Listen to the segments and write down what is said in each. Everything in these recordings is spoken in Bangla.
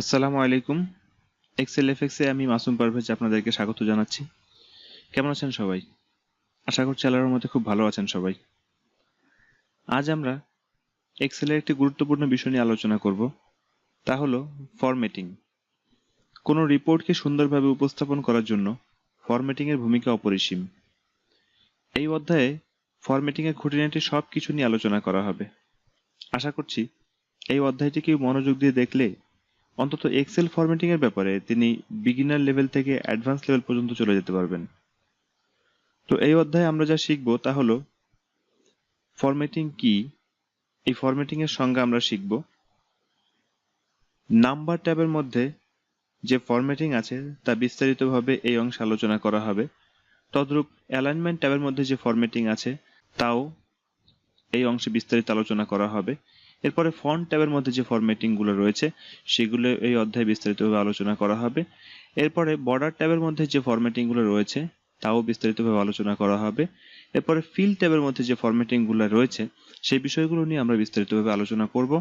আসসালামু আলাইকুম। এক্সেল এফএক্সে আমি মাসুম পারভেজ আপনাদেরকে স্বাগত জানাচ্ছি। কেমন আছেন সবাই? আশা করছি আল্লাহর রহমতে খুব ভালো আছেন সবাই। আজ আমরা এক্সেলের একটি গুরুত্বপূর্ণ বিষয় নিয়ে আলোচনা করব, তা হলো ফরম্যাটিং। কোনো রিপোর্টকে সুন্দরভাবে উপস্থাপন করার জন্য ফরম্যাটিং এর ভূমিকা অপরিসীম। এই অধ্যায়ে ফরম্যাটিং এর খুঁটিনাটি সব কিছু নিয়ে আলোচনা করা হবে। আশা করছি এই অধ্যায়টি কেউ মনোযোগ দিয়ে দেখলে অন্তত এক্সেল ফরম্যাটিং এর ব্যাপারে তিনি বিগিনার লেভেল থেকে অ্যাডভান্স লেভেল পর্যন্ত চলে যেতে পারবেন। তো এই অধ্যায়ে আমরা যা শিখব তা হলো ফরম্যাটিং কি, এই ফরম্যাটিং এর সংজ্ঞা আমরা শিখব। নাম্বার ট্যাবের মধ্যে যে ফরম্যাটিং আছে তা বিস্তারিতভাবে এই অংশে আলোচনা করা হবে। তদ্রূপ অ্যালাইনমেন্ট ট্যাবের মধ্যে যে ফরম্যাটিং আছে তাও এই অংশে বিস্তারিত আলোচনা করা হবে। এরপরে ফন্ট ট্যাবের মধ্যে যে ফরম্যাটিং গুলো রয়েছে সেগুলো এই অধ্যায়ে বিস্তারিতভাবে আলোচনা করা হবে। এরপরে বর্ডার ট্যাবের মধ্যে যে ফরম্যাটিং গুলো রয়েছে তাও বিস্তারিতভাবে আলোচনা করা হবে। এরপরে ফিল ট্যাবের মধ্যে যে ফরম্যাটিং গুলো রয়েছে সেই বিষয়গুলো নিয়ে আমরা বিস্তারিতভাবে আলোচনা করব।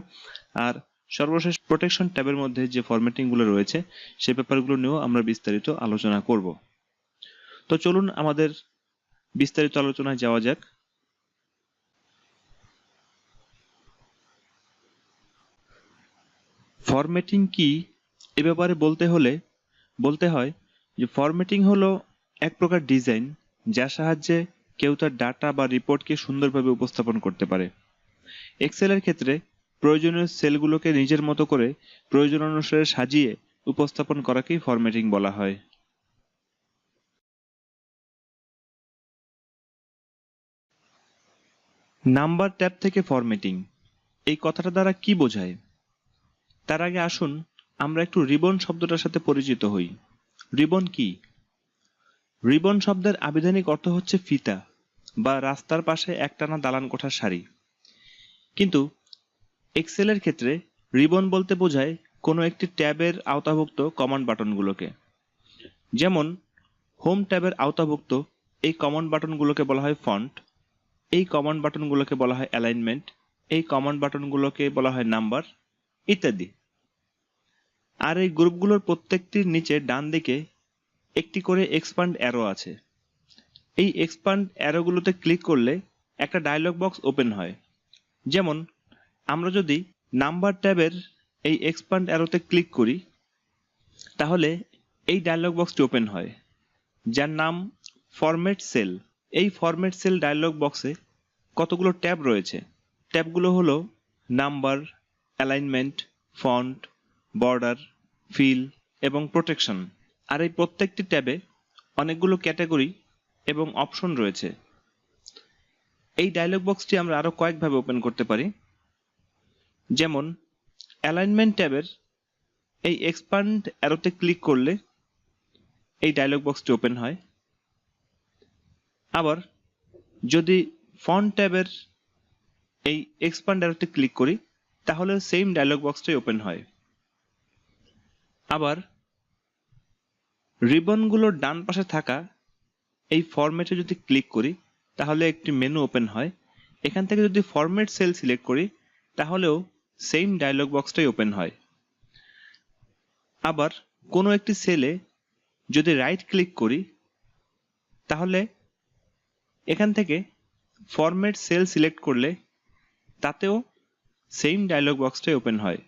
আর সর্বশেষ প্রোটেকশন ট্যাবের মধ্যে যে ফরম্যাটিং গুলো রয়েছে সেই ব্যাপারগুলো নিয়েও আমরা বিস্তারিত আলোচনা করব। তো চলুন আমাদের বিস্তারিত আলোচনায় যাওয়া যাক। ফরম্যাটিং কি এ ব্যাপারে বলতে হয় যে ফরম্যাটিং হলো এক প্রকার ডিজাইন যার সাহায্যে কেউ তার ডাটা বা রিপোর্টকে সুন্দরভাবে উপস্থাপন করতে পারে। এক্সেলের ক্ষেত্রে প্রয়োজনীয় সেলগুলোকে নিজের মতো করে প্রয়োজন অনুসারে সাজিয়ে উপস্থাপন করাকেই ফরম্যাটিং বলা হয়। নাম্বার ট্যাব থেকে ফরম্যাটিং এই কথাটা দ্বারা কি বোঝায়? তার আগে আসুন আমরা একটু রিবন শব্দটার সাথে পরিচিত হই। রিবন কি? রিবন শব্দের আবিধানিক অর্থ হচ্ছে ফিতা বা রাস্তার পাশে একটানা দালান কোঠার সারি। কিন্তু এক্সেলের ক্ষেত্রে রিবন বলতে বোঝায় কোনো একটি ট্যাবের আওতাভুক্ত কমান্ড বাটনগুলোকে। যেমন হোম ট্যাবের আওতাভুক্ত এই কমান্ড বাটনগুলোকে বলা হয় ফন্ট, এই কমান্ড বাটনগুলোকে বলা হয় অ্যালাইনমেন্ট, এই কমান্ড বাটনগুলোকে বলা হয় নাম্বার ইত্যাদি। আর এই গ্রুপগুলোর প্রত্যেকটির নিচে ডান দিকে একটি করে এক্সপান্ড অ্যারো আছে। এই এক্সপান্ড অ্যারোগুলোতে ক্লিক করলে একটা ডায়লগ বক্স ওপেন হয়। যেমন আমরা যদি নাম্বার ট্যাবের এই এক্সপান্ড অ্যারোতে ক্লিক করি তাহলে এই ডায়লগ বক্সটি ওপেন হয় যার নাম ফরম্যাট সেল। এই ফরম্যাট সেল ডায়লগ বক্সে কতগুলো ট্যাব রয়েছে। ট্যাবগুলো হলো number, alignment, font, border, fill এবং প্রোটেকশন। আর এই প্রত্যেকটি ট্যাবে অনেকগুলো ক্যাটাগরি এবং অপশন রয়েছে। এই ডায়লগ বক্সটি আমরা আরো কয়েকভাবে ওপেন করতে পারি। যেমন অ্যালাইনমেন্ট ট্যাবের এই এক্সপান্ড অ্যারোতে ক্লিক করলে এই ডায়লগ বক্সটি ওপেন হয়। আবার যদি ফন্ট ট্যাবের এই এক্সপান্ড অ্যারোতে ক্লিক করি তাহলে সেম ডায়লগ বক্সটাই ওপেন হয়। আবার রিবনগুলোর ডান পাশে থাকা এই ফরম্যাটে যদি ক্লিক করি তাহলে একটি মেনু ওপেন হয়। এখান থেকে যদি ফরম্যাট সেল সিলেক্ট করি তাহলেও সেম ডায়লগ বক্সটাই ওপেন হয়। আবার কোনো একটি সেলে যদি রাইট ক্লিক করি তাহলে এখান থেকে ফরম্যাট সেল সিলেক্ট করলে তাতেও সেম ডায়লগ বক্সটাই ওপেন হয়।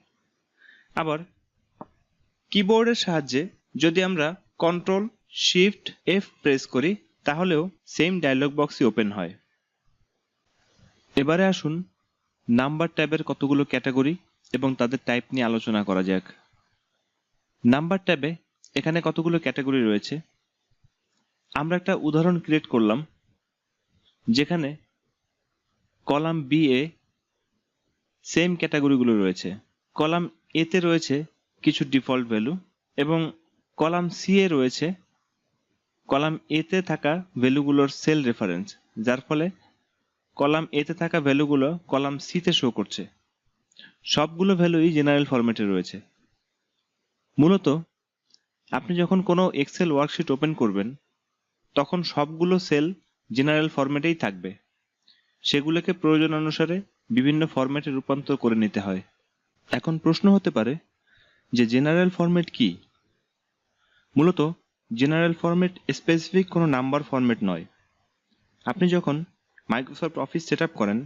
আবার কিবোর্ডের সাহায্যে যদি আমরা কন্ট্রোল শিফট এফ প্রেস করি তাহলেও সেম ডায়লগ বক্সই ওপেন হয়। এবারে আসুন নাম্বার ট্যাবের কতগুলো ক্যাটাগরি এবং তাদের টাইপ নিয়ে আলোচনা করা যাক। নাম্বার ট্যাবে এখানে কতগুলো ক্যাটাগরি রয়েছে। আমরা একটা উদাহরণ ক্রিয়েট করলাম যেখানে কলাম বি এ সেম ক্যাটাগরিগুলো রয়েছে। কলাম এ তে রয়েছে কিছু ডিফল্ট ভ্যালু এবং কলাম সি এ রয়েছে কলাম এ তে থাকা ভ্যালুগুলোর সেল রেফারেন্স, যার ফলে কলাম এ তে থাকা ভ্যালুগুলো কলাম সি তে শো করছে। সবগুলো ভ্যালুই জেনারেল ফরম্যাটে রয়েছে। মূলত আপনি যখন কোনো এক্সেল ওয়ার্কশিট ওপেন করবেন তখন সবগুলো সেল জেনারেল ফরম্যাটেই থাকবে। সেগুলোকে প্রয়োজন অনুসারে বিভিন্ন ফরম্যাটে রূপান্তর করে নিতে হয়। এখন প্রশ্ন হতে পারে যে জেনারেল ফরম্যাট কি। মূলত জেনারেল ফরম্যাট স্পেসিফিক কোনো নাম্বার ফরম্যাট নয়। আপনি যখন মাইক্রোসফট অফিস সেট করেন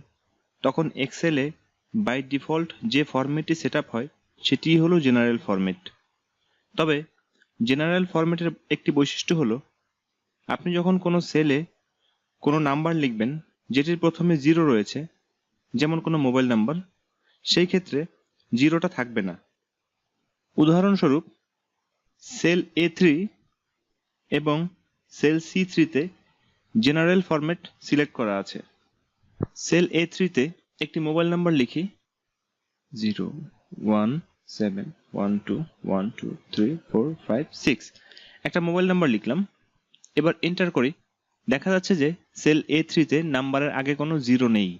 তখন এক্সেলে বাই ডিফল্ট যে ফরম্যাটটি সেট হয় সেটি হলো জেনারেল ফরম্যাট। তবে জেনারেল ফরম্যাটের একটি বৈশিষ্ট্য হলো আপনি যখন কোনো সেলে কোনো নাম্বার লিখবেন যেটির প্রথমে 0 রয়েছে, যেমন কোনো মোবাইল নাম্বার, সেই ক্ষেত্রে 0টা থাকবে না। উদাহরণস্বরূপ সেল A3 এবং সেল C3-তে জেনারেল ফরম্যাট সিলেক্ট করা আছে। সেল A3-তে একটি মোবাইল নাম্বার লিখি 01712123456, একটা মোবাইল নাম্বার লিখলাম। এবার এন্টার করি, দেখা যাচ্ছে যে সেল A3-তে নাম্বারের আগে কোনো 0 নেই।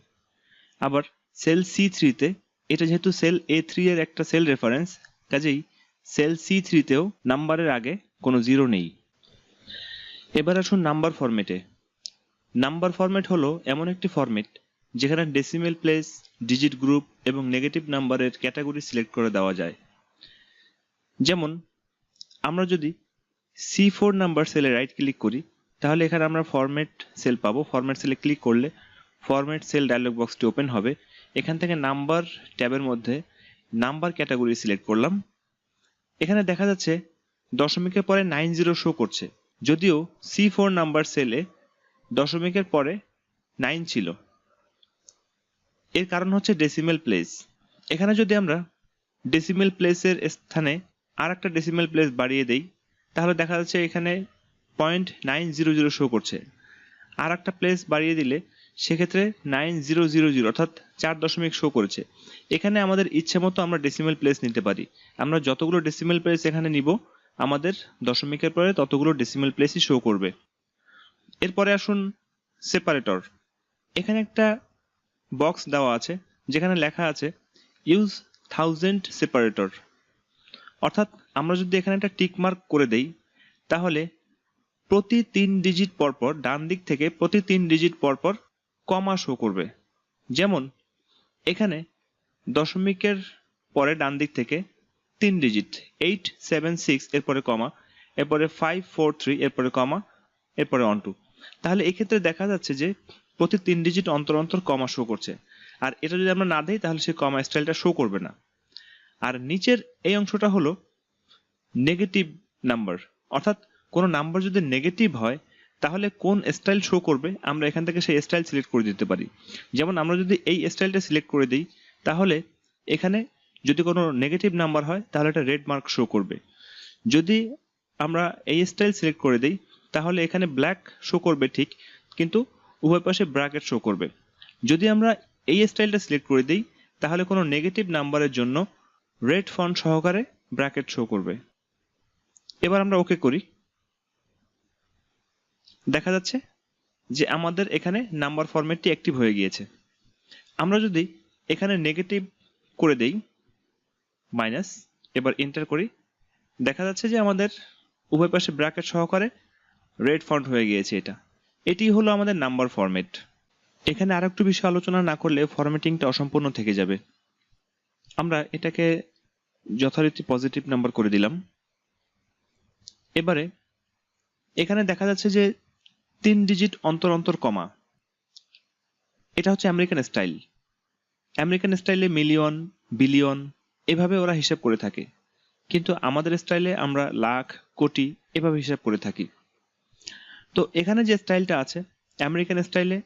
আবার সেল C3-তে, এটা যেহেতু সেল A3 এর একটা সেল রেফারেন্স, কাজেই সেল C3-তেও নাম্বারের আগে কোনো 0 নেই। এবার আসুন নাম্বার ফরম্যাটে। নাম্বার ফরম্যাট হলো এমন একটি ফরম্যাট যেখানে ডেসিমেল প্লেস, ডিজিট গ্রুপ এবং নেগেটিভ নাম্বারের ক্যাটাগরি সিলেক্ট করে দেওয়া যায়। যেমন আমরা যদি C4 নাম্বার সেলে রাইট ক্লিক করি তাহলে এখানে আমরা ফরম্যাট সেল পাবো। ফরম্যাট সেলে ক্লিক করলে ফরম্যাট সেল ডায়লগ বক্সটি ওপেন হবে। এখান থেকে নাম্বার ট্যাবের মধ্যে নাম্বার ক্যাটাগরি সিলেক্ট করলাম। এখানে দেখা যাচ্ছে দশমিকের পরে 90 শো করছে, যদিও C4 নাম্বার সেলে দশমিকের পরে 9 ছিল। এর কারণ হচ্ছে ডেসিমেল প্লেস। এখানে যদি আমরা ডেসিমেল প্লেসের স্থানে আর একটা ডেসিমেল প্লেস বাড়িয়ে দেই তাহলে দেখা যাচ্ছে এখানে 0.900 শো করছে। আর একটা প্লেস বাড়িয়ে দিলে সেক্ষেত্রে 9000 অর্থাৎ 4 দশমিক শো করেছে। এখানে আমাদের ইচ্ছে মতো আমরা ডেসিমেল প্লেস নিতে পারি। আমরা যতগুলো ডেসিমেল প্লেস এখানে নিব আমাদের দশমিকের পরে ততগুলো ডেসিমেল প্লেসই শো করবে। এরপরে আসুন সেপারেটর। এখানে একটা বক্স দেওয়া আছে যেখানে লেখা আছে ইউজ 1000 সেপারেটর। অর্থাৎ আমরা যদি এখানে একটা টিক মার্ক করে দেই তাহলে প্রতি 3 ডিজিট পরপর ডান দিক থেকে প্রতি 3 ডিজিট পরপর কমা শো করবে। যেমন এখানে দশমিকের পরে ডান দিক থেকে 3 ডিজিট 876 এরপরে কমা, এরপরে 543 এরপরে কমা, এরপরে 12। তাহলে এক্ষেত্রে দেখা যাচ্ছে যে প্রতি 3 ডিজিট অন্তর অন্তর কমা শো করছে। আর এটা যদি আমরা না দেই তাহলে সেই কমা স্টাইলটা শো করবে না। আর নিচের এই অংশটা হলো নেগেটিভ নাম্বার, অর্থাৎ কোনো নাম্বার যদি নেগেটিভ হয় তাহলে কোন স্টাইল শো করবে আমরা এখান থেকে সেই স্টাইল সিলেক্ট করে দিতে পারি। যেমন আমরা যদি এই স্টাইলটা সিলেক্ট করে দিই তাহলে এখানে যদি কোনো নেগেটিভ নাম্বার হয় তাহলে একটা রেড মার্ক শো করবে। যদি আমরা এই স্টাইল সিলেক্ট করে দিই তাহলে এখানে ব্ল্যাক শো করবে ঠিক, কিন্তু উভয় পাশে ব্র্যাকেট শো করবে। যদি আমরা এই স্টাইলটা সিলেক্ট করে দিই তাহলে কোনো নেগেটিভ নাম্বারের জন্য রেড ফন্ট সহকারে ব্র্যাকেট শো করবে। এবার আমরা ওকে করি, দেখা যাচ্ছে যে আমাদের এখানে নাম্বার ফরম্যাটটি অ্যাক্টিভ হয়ে গিয়েছে। আমরা যদি এখানে নেগেটিভ করে দেই মাইনাস, এবার এন্টার করি, দেখা যাচ্ছে যে আমাদের উভয় পাশে ব্র্যাকেট সহকারে রেড ফন্ট হয়ে গিয়েছে। এটি হলো আমাদের নাম্বার ফরম্যাট। এখানে আরেকটু বিষয় আলোচনা না করলে ফরম্যাটিংটা অসম্পূর্ণ থেকে যাবে। আমরা এটাকে যথারীতি পজিটিভ নাম্বার করে দিলাম। এবারে এখানে দেখা যাচ্ছে যে 3 ডিজিট অন্তর অন্তর কমা, এটা হচ্ছে আমেরিকান স্টাইল। আমেরিকান স্টাইলে মিলিয়ন, বিলিয়ন এভাবে ওরা হিসাব করে থাকে, কিন্তু আমাদের স্টাইলে আমরা লাখ, কোটি এভাবে হিসাব করে থাকি। তো এখানে যে স্টাইলটা আছে আমেরিকান স্টাইলে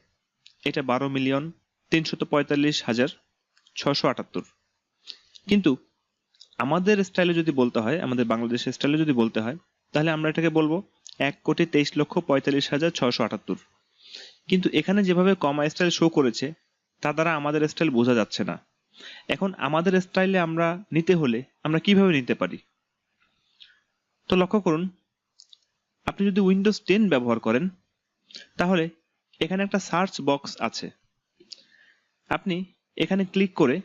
এটা 12,345,678। কিন্তু আমাদের স্টাইলে যদি বলতে হয়, আমাদের বাংলাদেশের স্টাইলে যদি বলতে হয় তাহলে আমরা এটাকে বলবো 1,23,45,678। কিন্তু এখানে যেভাবে কমা স্টাইল শো করেছে তা দ্বারা আমাদের স্টাইল বোঝা যাচ্ছে না। এখন আমাদের স্টাইলে আমরা নিতে হলে আমরা কিভাবে নিতে পারি? তো লক্ষ্য করুন, আপনি যদি উইন্ডোজ 10 ব্যবহার করেন তাহলে এখানে একটা সার্চ বক্স আছে। আপনি এখানে ক্লিক করে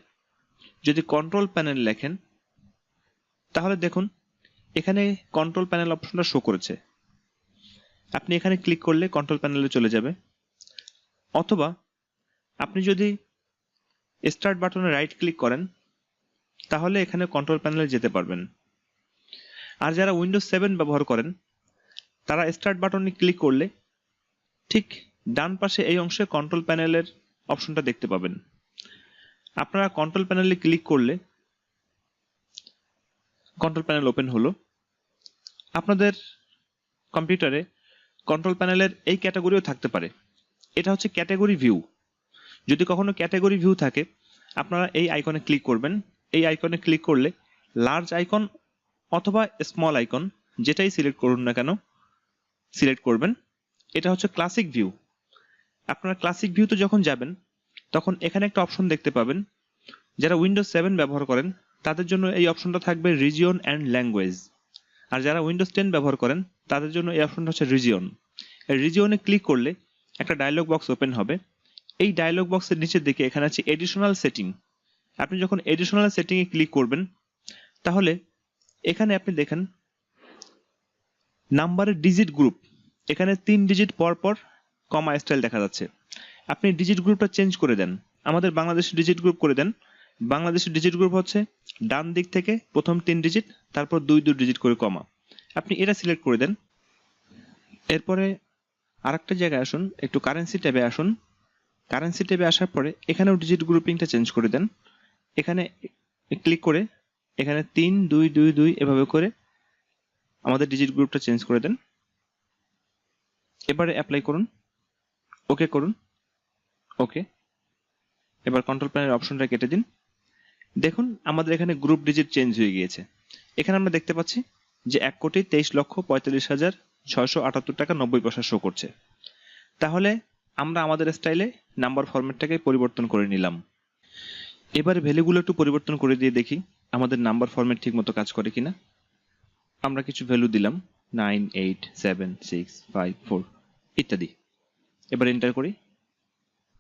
যদি কন্ট্রোল প্যানেল লেখেন তাহলে দেখুন এখানে কন্ট্রোল প্যানেল অপশনটা শো করেছে। আপনি এখানে ক্লিক করলে কন্ট্রোল প্যানেলে চলে যাবে, অথবা আপনি যদি স্টার্ট বাটনে রাইট ক্লিক করেন তাহলে এখানে কন্ট্রোল প্যানেলে যেতে পারবেন। আর যারা উইন্ডোজ 7 ব্যবহার করেন তারা স্টার্ট বাটনে ক্লিক করলে ঠিক ডান পাশে এই অংশে কন্ট্রোল প্যানেলের অপশনটা দেখতে পাবেন। আপনারা কন্ট্রোল প্যানেলে ক্লিক করলে কন্ট্রোল প্যানেল ওপেন হলো। আপনাদের কম্পিউটারে কন্ট্রোল প্যানেলের এই ক্যাটাগরিও থাকতে পারে। এটা হচ্ছে ক্যাটাগরি ভিউ। যদি কখনো ক্যাটাগরি ভিউ থাকে আপনারা এই আইকনে ক্লিক করবেন। এই আইকনে ক্লিক করলে লার্জ আইকন অথবা স্মল আইকন যেটাই সিলেক্ট করুন না কেন সিলেক্ট করবেন। এটা হচ্ছে ক্লাসিক ভিউ। আপনারা ক্লাসিক ভিউতে যখন যাবেন তখন এখানে একটা অপশন দেখতে পাবেন। যারা উইন্ডোজ 7 ব্যবহার করেন তাদের জন্য এই অপশনটা থাকবে রিজিয়ন অ্যান্ড ল্যাঙ্গুয়েজ। আর যারা উইন্ডোজ 10 ব্যবহার করেন তাদের জন্য এই অপশনটা হচ্ছে রিজিয়ন। এই রিজিয়নে ক্লিক করলে একটা ডায়লগ বক্স ওপেন হবে। এই ডায়লগ বক্সের নিচের দিকে এখানে আছে এডিশনাল সেটিং। আপনি যখন এডিশনাল সেটিংয়ে ক্লিক করবেন তাহলে এখানে আপনি দেখেন নাম্বারের ডিজিট গ্রুপ, এখানে 3 ডিজিট পর পর কমা স্টাইল দেখা যাচ্ছে। আপনি ডিজিট গ্রুপটা চেঞ্জ করে দেন, আমাদের বাংলাদেশের ডিজিট গ্রুপ করে দেন। বাংলাদেশের ডিজিট গ্রুপ হচ্ছে ডান দিক থেকে প্রথম 3 ডিজিট তারপর 2 ডিজিট করে কমা। আপনি এটা সিলেক্ট করে দেন। এরপরে আরেকটা জায়গায় আসুন, একটু কারেন্সি ট্যাবে আসুন। কারেন্সি ট্যাবে আসার পরে এখানেও ডিজিট গ্রুপিংটা চেঞ্জ করে দেন। এখানে ক্লিক করে এখানে 3 2 2 2 এভাবে করে আমাদের ডিজিট গ্রুপটা চেঞ্জ করে দেন। এবারে অ্যাপ্লাই করুন, ওকে করুন, ওকে। এবার কন্ট্রোল প্যানেলের অপশনটা কেটে দিন। দেখুন আমাদের এখানে গ্রুপ ডিজিট চেঞ্জ হয়ে গিয়েছে। এখানে আমরা দেখতে পাচ্ছি যে 1,23,45,678 টাকা 90 পয়সা শো করছে। তাহলে আমরা আমাদের স্টাইলে নাম্বার ফরম্যাটটাকে পরিবর্তন করে নিলাম। এবারে ভ্যালুগুলো একটু পরিবর্তন করে দিয়ে দেখি আমাদের নাম্বার ফরম্যাট ঠিকমতো কাজ করে কিনা। আমরা কিছু ভ্যালু দিলাম 9 8 7 6 5 4 ইত্যাদি। এবার এন্টার করি।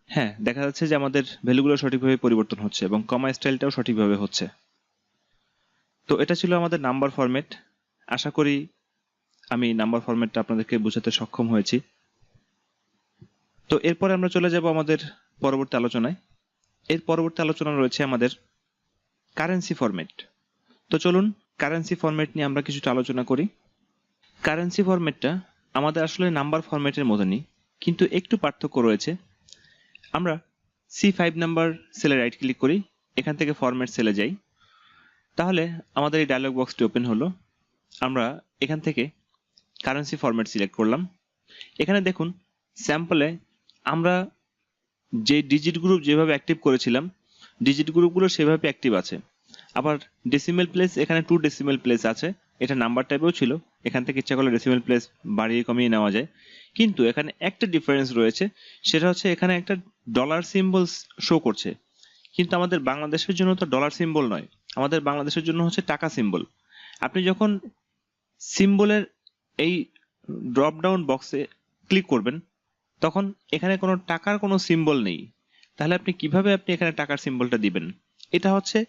হ্যাঁ, দেখা যাচ্ছে যে আমাদের ভ্যালুগুলো সঠিকভাবে পরিবর্তন হচ্ছে এবং কমা স্টাইলটাও সঠিকভাবে হচ্ছে। তো এটা ছিল আমাদের নাম্বার ফরম্যাট। আশা করি আমি নাম্বার ফরম্যাটটা আপনাদেরকে বোঝাতে সক্ষম হয়েছি। তো এরপরে আমরা চলে যাব আমাদের পরবর্তী আলোচনায়। এর পরবর্তী আলোচনা রয়েছে আমাদের কারেন্সি ফরম্যাট। তো চলুন কারেন্সি ফরম্যাট নিয়ে আমরা কিছুটা আলোচনা করি। কারেন্সি ফরম্যাটটা আমাদের আসলে নাম্বার ফরম্যাটের মতনই, কিন্তু একটু পার্থক্য রয়েছে। আমরা C5 নাম্বার সেলে রাইট ক্লিক করি, এখান থেকে ফরম্যাট সেলে যাই। তাহলে আমাদের এই ডায়লগ বক্সটি ওপেন হলো। আমরা এখান থেকে কারেন্সি ফরম্যাট সিলেক্ট করলাম। এখানে দেখুন স্যাম্পলে আমরা যে ডিজিট গ্রুপ যেভাবে অ্যাক্টিভ করেছিলাম ডিজিট গ্রুপগুলো সেভাবে অ্যাক্টিভ আছে। আবার ডেসিমেল প্লেস এখানে 2 ডেসিমেল প্লেস আছে। এটা নাম্বার টাইপেও ছিল, এখান থেকে ইচ্ছা করলে ডেসিমেল প্লেস বাড়িয়ে কমিয়ে নেওয়া যায়। কিন্তু এখানে একটা ডিফারেন্স রয়েছে, সেটা হচ্ছে এখানে একটা ডলার সিম্বল শো করছে। কিন্তু আমাদের বাংলাদেশের জন্য তো ডলার সিম্বল নয়, আমাদের বাংলাদেশের জন্য হচ্ছে টাকা সিম্বল। আপনি যখন সিম্বলের এই ড্রপ ডাউন বক্সে ক্লিক করবেন তখন এখানে কোনো টাকার কোনো সিম্বল নেই। তাহলে আপনি কিভাবে এখানে টাকার সিম্বলটা দিবেন? এটা হচ্ছে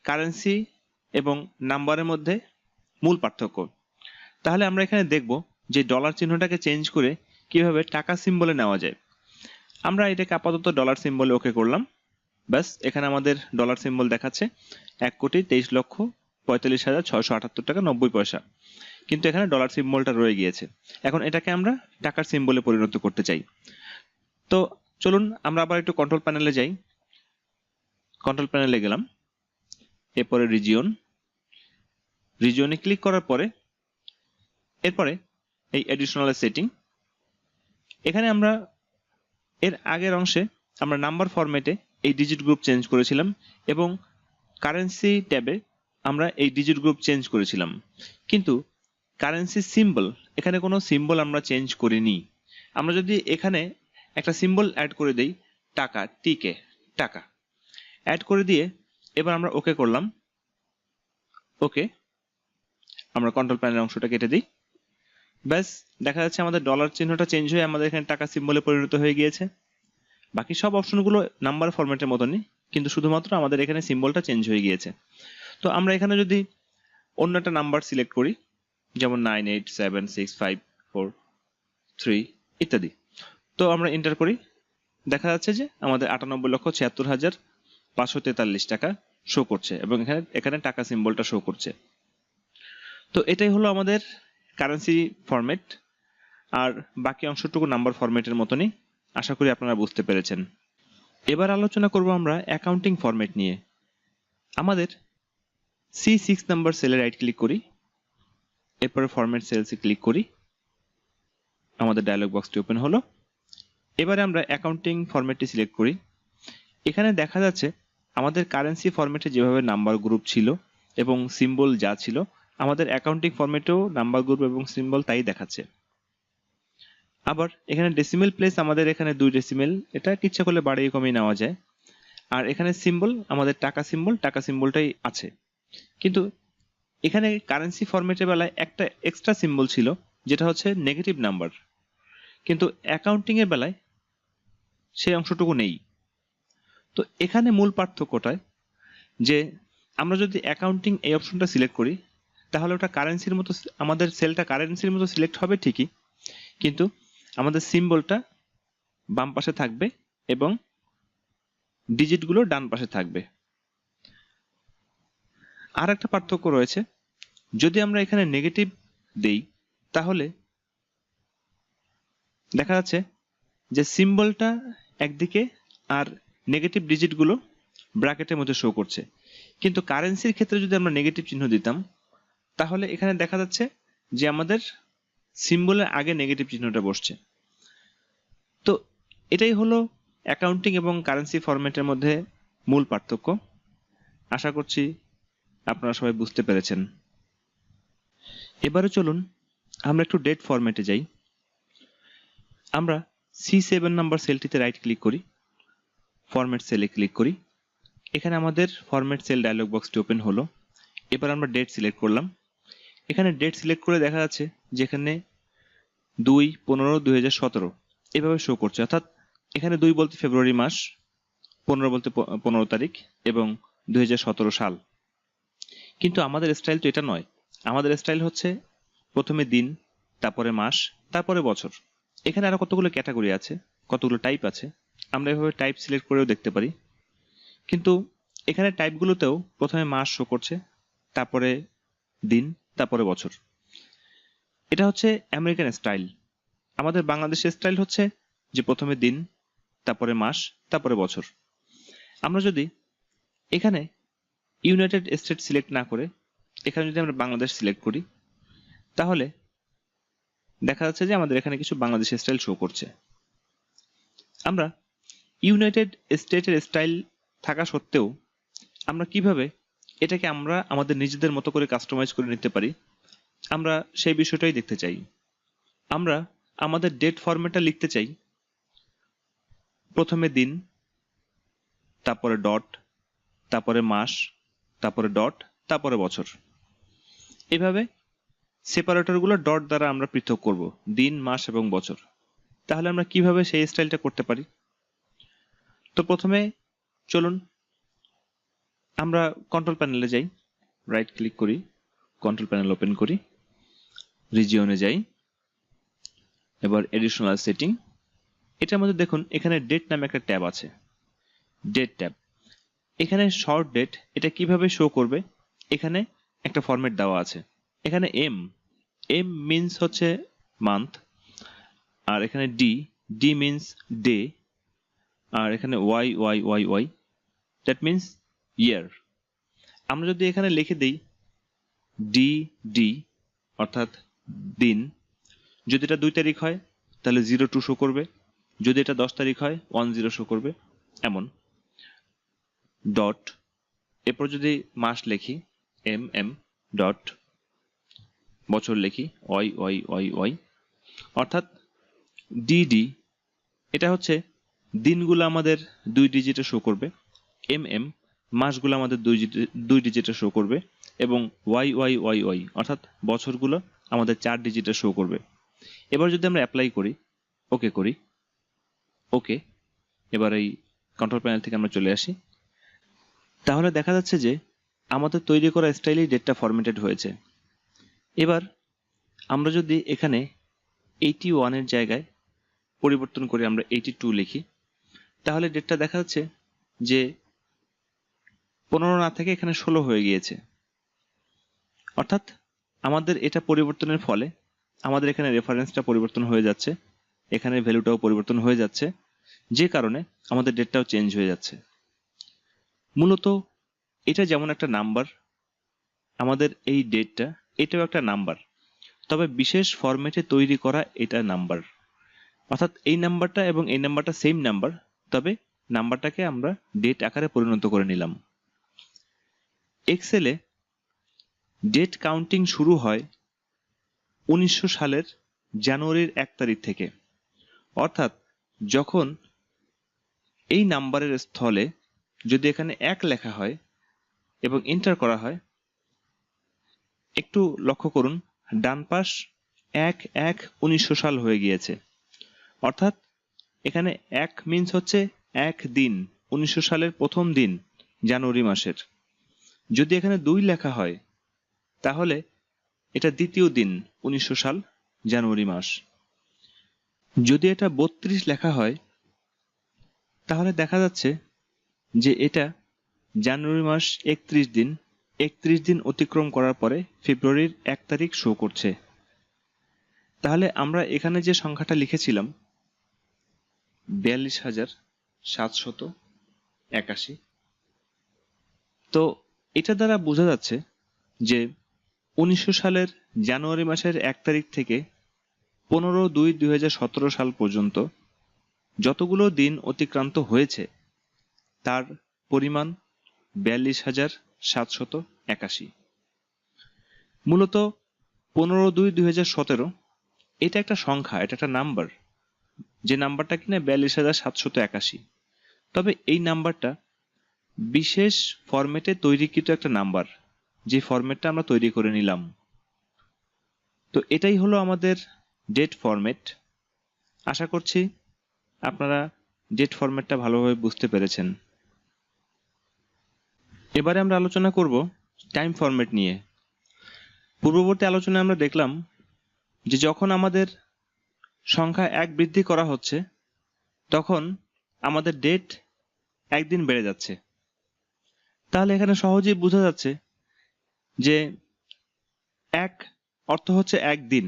কারেন্সি এবং নাম্বারের মধ্যে মূল পার্থক্য। তাহলে আমরা এখানে দেখব যে ডলার চিহ্নটাকে চেঞ্জ করে কিভাবে টাকা সিম্বলে নেওয়া যায়। আমরা এটাকে আপাতত ডলার সিম্বলে ওকে করলাম। ব্যাস, এখানে আমাদের ডলার সিম্বল দেখাচ্ছে 1,23,45,678 টাকা 90 পয়সা, কিন্তু এখানে ডলার সিম্বলটা রয়ে গিয়েছে। এখন এটাকে আমরা টাকার সিম্বলে পরিণত করতে চাই। তো চলুন আমরা আবার একটু কন্ট্রোল প্যানেলে যাই। কন্ট্রোল প্যানেলে গেলাম, এরপরে রিজিয়নে ক্লিক করার পরে এরপরে এই এডিশনাল সেটিং, এখানে আমরা এর আগের অংশে আমরা নাম্বার ফরম্যাটে এই ডিজিট গ্রুপ চেঞ্জ করেছিলাম এবং কারেন্সি ট্যাবে আমরা এই ডিজিট গ্রুপ চেঞ্জ করেছিলাম। কিন্তু কারেন্সি সিম্বল, এখানে কোনো সিম্বল আমরা চেঞ্জ করিনি। আমরা যদি এখানে একটা সিম্বল অ্যাড করে দেই, টাকা, টিকে টাকা অ্যাড করে দিয়ে এবার আমরা ওকে করলাম। ওকে, আমরা কন্ট্রোল প্যানেলের অংশটা কেটে দিই। ব্যাস, দেখা যাচ্ছে আমাদের ডলার চিহ্নটা চেঞ্জ হয়ে আমাদের এখানে টাকা সিম্বলে পরিণত হয়ে গিয়েছে। বাকি সব অপশনগুলো নাম্বার ফরম্যাটের মতনই, কিন্তু শুধুমাত্র আমাদের এখানে সিম্বলটা চেঞ্জ হয়ে গিয়েছে। তো আমরা এখানে যদি অন্য একটা নাম্বার সিলেক্ট করি, যেমন 9 8 7 6 5 4 3 ইত্যাদি, তো আমরা এন্টার করি। দেখা যাচ্ছে যে আমাদের 98,76,543 টাকা শো করছে এবং এখানে টাকা সিম্বলটা শো করছে। তো এটাই হলো আমাদের কারেন্সি ফরম্যাট, আর বাকি অংশটুকু নাম্বার ফরম্যাটের মতনই। আশা করি আপনারা বুঝতে পেরেছেন। এবার আলোচনা করব আমরা অ্যাকাউন্টিং ফরম্যাট নিয়ে। আমাদের C6 নাম্বার সেলে রাইট ক্লিক করি, এরপরে ফরম্যাট সেলসে ক্লিক করি, আমাদের ডায়লগ বক্সটি ওপেন হলো। এবারে আমরা অ্যাকাউন্টিং ফরম্যাটটি সিলেক্ট করি। এখানে দেখা যাচ্ছে আমাদের কারেন্সি ফরম্যাটে যেভাবে নাম্বার গ্রুপ ছিল এবং সিম্বল যা ছিল, আমাদের অ্যাকাউন্টিং ফরম্যাটেও নাম্বার গ্রুপ এবং সিম্বল তাই দেখাচ্ছে। আবার এখানে ডেসিমেল প্লেস আমাদের এখানে 2 ডেসিমেল, এটা ইচ্ছা করলে বাড়িয়ে কমিয়ে নেওয়া যায়। আর এখানে সিম্বল আমাদের টাকা সিম্বলটাই আছে। কিন্তু এখানে কারেন্সি ফরম্যাটের বেলায় একটা এক্সট্রা সিম্বল ছিল, যেটা হচ্ছে নেগেটিভ নাম্বার, কিন্তু অ্যাকাউন্টিং এর বেলায় সেই অংশটুকু নেই। তো এখানে মূল পার্থক্যটা যে আমরা যদি অ্যাকাউন্টিং এই অপশনটা সিলেক্ট করি, তাহলে ওটা কারেন্সির মতো, আমাদের সেলটা কারেন্সির মতো সিলেক্ট হবে ঠিকই, কিন্তু আমাদের সিম্বলটা বাম পাশে থাকবে এবং ডিজিটগুলো ডান পাশে থাকবে। আর একটা পার্থক্য রয়েছে, যদি আমরা এখানে নেগেটিভ দেই, তাহলে দেখা যাচ্ছে যে সিম্বলটা একদিকে আর নেগেটিভ ডিজিটগুলো ব্র্যাকেটের মধ্যে শো করছে। কিন্তু কারেন্সির ক্ষেত্রে যদি আমরা নেগেটিভ চিহ্ন দিতাম, তাহলে এখানে দেখা যাচ্ছে যে আমাদের সিম্বলের আগে নেগেটিভ চিহ্নটা বসছে। তো এটাই হলো অ্যাকাউন্টিং এবং কারেন্সি ফরম্যাটের মধ্যে মূল পার্থক্য। আশা করছি আপনারা সবাই বুঝতে পেরেছেন। এবারে চলুন আমরা একটু ডেট ফরম্যাটে যাই। আমরা C7 নাম্বার সেলটিতে রাইট ক্লিক করি, ফরম্যাট সেলে ক্লিক করি। এখানে আমাদের ফরম্যাট সেল ডায়লগ বক্সটি ওপেন হলো। এবার আমরা ডেট সিলেক্ট করলাম। এখানে ডেট সিলেক্ট করে দেখা যাচ্ছে যেখানে 2/15/2017 এভাবে শো করছে, অর্থাৎ এখানে 2 বলতে ফেব্রুয়ারি মাস, 15 বলতে 15 তারিখ এবং 2017 সাল। কিন্তু আমাদের স্টাইল তো এটা নয়। আমাদের স্টাইল হচ্ছে প্রথমে দিন, তারপরে মাস, তারপরে বছর। এখানে আরো কতগুলো ক্যাটাগরি আছে, কতগুলো টাইপ আছে, আমরা এভাবে টাইপ সিলেক্ট করেও দেখতে পারি। কিন্তু এখানে টাইপগুলোতেও প্রথমে মাস শো করছে, তারপরে দিন, তারপরে বছর। এটা হচ্ছে আমেরিকান স্টাইল। আমাদের বাংলাদেশের স্টাইল হচ্ছে যে প্রথমে দিন, তারপরে মাস, তারপরে বছর। আমরা যদি এখানে ইউনাইটেড স্টেট সিলেক্ট না করে এখানে যদি আমরা বাংলাদেশ সিলেক্ট করি, তাহলে দেখা যাচ্ছে যে আমাদের এখানে কিছু বাংলাদেশের স্টাইল শো করছে। আমরা ইউনাইটেড স্টেটের স্টাইল থাকা সত্ত্বেও আমরা কিভাবে এটাকে আমরা আমাদের নিজেদের মতো করে কাস্টমাইজ করে নিতে পারি, আমরা সেই বিষয়টাই দেখতে চাই। আমরা আমাদের ডেট ফরম্যাটটা লিখতে চাই প্রথমে দিন, তারপরে ডট, তারপরে মাস, তারপরে ডট, তারপরে বছর। এভাবে সেপারেটরগুলো ডট দ্বারা আমরা পৃথক করব, দিন, মাস এবং বছর। তাহলে আমরা কিভাবে সেই স্টাইলটা করতে পারি? তো প্রথমে চলুন আমরা কন্ট্রোল প্যানেলে যাই, রাইট ক্লিক করি, কন্ট্রোল প্যানেল ওপেন করি, রিজিয়নে যাই, এবার এডিশনাল সেটিং। এটার মধ্যে দেখুন এখানে ডেট নামে একটা ট্যাব আছে, ডেট ট্যাব। এখানে শর্ট ডেট এটা কিভাবে শো করবে, এখানে একটা ফরম্যাট দেওয়া আছে। এখানে এম মিনস হচ্ছে মান্থ, আর এখানে ডি মিনস ডে, আর এখানে ওয়াই দ্যাট মিনস ইয়ার। আমরা যদি এখানে লিখে দিই ডি অর্থাৎ দিন, যদি এটা 2 তারিখ হয় তাহলে 02 শো করবে, যদি এটা 10 তারিখ হয় 10 শো করবে, এমন। ডট, এরপর যদি মাস লিখি এম ডট, বছর লিখি ওয়াই, অর্থাৎ ডি এটা হচ্ছে দিনগুলো আমাদের 2 ডিজিটে শো করবে, এম মাসগুলো আমাদের 2 ডিজিটে শো করবে, এবং ওয়াই অর্থাৎ বছরগুলো আমাদের 4 ডিজিটে শো করবে। এবার যদি আমরা অ্যাপ্লাই করি, ওকে করি, ওকে, এবার এই কন্ট্রোল প্যানেল থেকে আমরা চলে আসি, তাহলে দেখা যাচ্ছে যে আমাদের তৈরি করা স্টাইলেই ডেটটা ফরম্যাটেড হয়েছে। এবার আমরা যদি এখানে 81 এর জায়গায় পরিবর্তন করে আমরা 82 লিখি, তাহলে ডেটটা দেখা যাচ্ছে যে 15 না থেকে এখানে 16 হয়ে গিয়েছে। অর্থাৎ আমাদের এটা পরিবর্তনের ফলে আমাদের এখানে রেফারেন্সটা পরিবর্তন হয়ে যাচ্ছে, এখানে ভ্যালুটাও পরিবর্তন হয়ে যাচ্ছে, যে কারণে আমাদের ডেটটাও চেঞ্জ হয়ে যাচ্ছে। মূলত এটা যেমন একটা নাম্বার, আমাদের এই ডেটটা এটাও একটা নাম্বার, তবে বিশেষ ফরম্যাটে তৈরি করা এটা নাম্বার। অর্থাৎ এই নাম্বারটা এবং এই নাম্বারটা সেম নাম্বার, তবে নাম্বারটাকে আমরা ডেট আকারে পরিণত করে নিলাম। এক্সেলে ডেট কাউন্টিং শুরু হয় 1900 সালের জানুয়ারির 1 তারিখ থেকে। অর্থাৎ যখন এই নাম্বারের স্থলে যদি এখানে 1 লেখা হয় এবং এন্টার করা হয়, একটু লক্ষ্য করুন ডান পাশ 1/1/1900 সাল হয়ে গিয়েছে। অর্থাৎ এখানে 1 মিনস হচ্ছে 1 দিন, 1900 সালের প্রথম দিন জানুয়ারি মাসের। যদি এখানে 2 লেখা হয় তাহলে এটা দ্বিতীয় দিন 1900 সাল জানুয়ারি মাস। যদি এটা 32 লেখা হয় তাহলে দেখা যাচ্ছে যে এটা জানুয়ারি মাস 31 দিন, 31 দিন অতিক্রম করার পরে ফেব্রুয়ারির 1 তারিখ শো করছে। তাহলে আমরা এখানে যে সংখ্যাটা লিখেছিলাম 42,781, তো এটা দ্বারা বোঝা যাচ্ছে যে 1900 সালের জানুয়ারি মাসের 1 তারিখ থেকে 15/2/2017 সাল পর্যন্ত যতগুলো দিন অতিক্রান্ত হয়েছে তার পরিমাণ 42,781। মূলত 15/2/2017 এটা একটা সংখ্যা, এটা একটা নাম্বার, যে নাম্বারটা কিনা 42,781। তবে এই নাম্বারটা বিশেষ ফরম্যাটে তৈরিকৃত একটা নাম্বার, যে ফরম্যাটটা আমরা তৈরি করে নিলাম। তো এটাই হলো আমাদের ডেট ফরম্যাট। আশা করছি আপনারা ডেট ফরম্যাটটা ভালোভাবে বুঝতে পেরেছেন। এবারে আমরা আলোচনা করব টাইম ফরম্যাট নিয়ে। পূর্ববর্তী আলোচনায় আমরা দেখলাম যে যখন আমাদের সংখ্যা 1 বৃদ্ধি করা হচ্ছে তখন আমাদের ডেট একদিন বেড়ে যাচ্ছে। তাহলে এখানে সহজেই বোঝা যাচ্ছে যে 1 অর্থ হচ্ছে 1 দিন।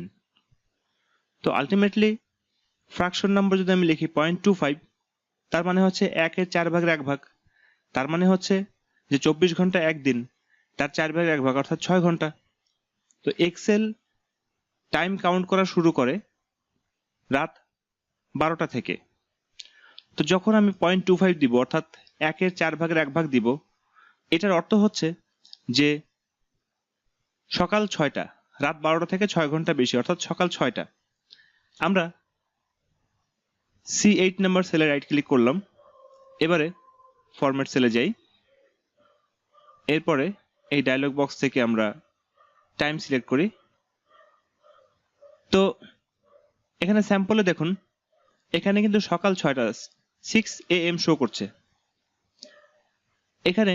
তো আলটিমেটলি ফ্র্যাকশন নাম্বার যদি আমি লিখি 0.25, তার মানে হচ্ছে 1-এর 4 ভাগের 1 ভাগ। তার মানে হচ্ছে যে 24 ঘন্টা 1 দিন, তার 4 ভাগের 1 ভাগ অর্থাৎ 6 ঘন্টা। তো এক্সেল টাইম কাউন্ট করা শুরু করে রাত 12টা থেকে। তো যখন আমি 0.25 দিব অর্থাৎ 1-এর 4 ভাগের 1 ভাগ দিব, এটার অর্থ হচ্ছে যে সকাল 6টা, রাত 12টা থেকে 6 ঘন্টা বেশি, অর্থাৎ সকাল 6টা। আমরা C8 নাম্বার সেলে রাইট ক্লিক করলাম, এবারে ফরম্যাট সেলে যাই। এরপরে এই ডায়লগ বক্স থেকে আমরা টাইম সিলেক্ট করি। তো এখানে স্যাম্পলে দেখুন, এখানে কিন্তু সকাল 6টা 6 AM শো করছে। এখানে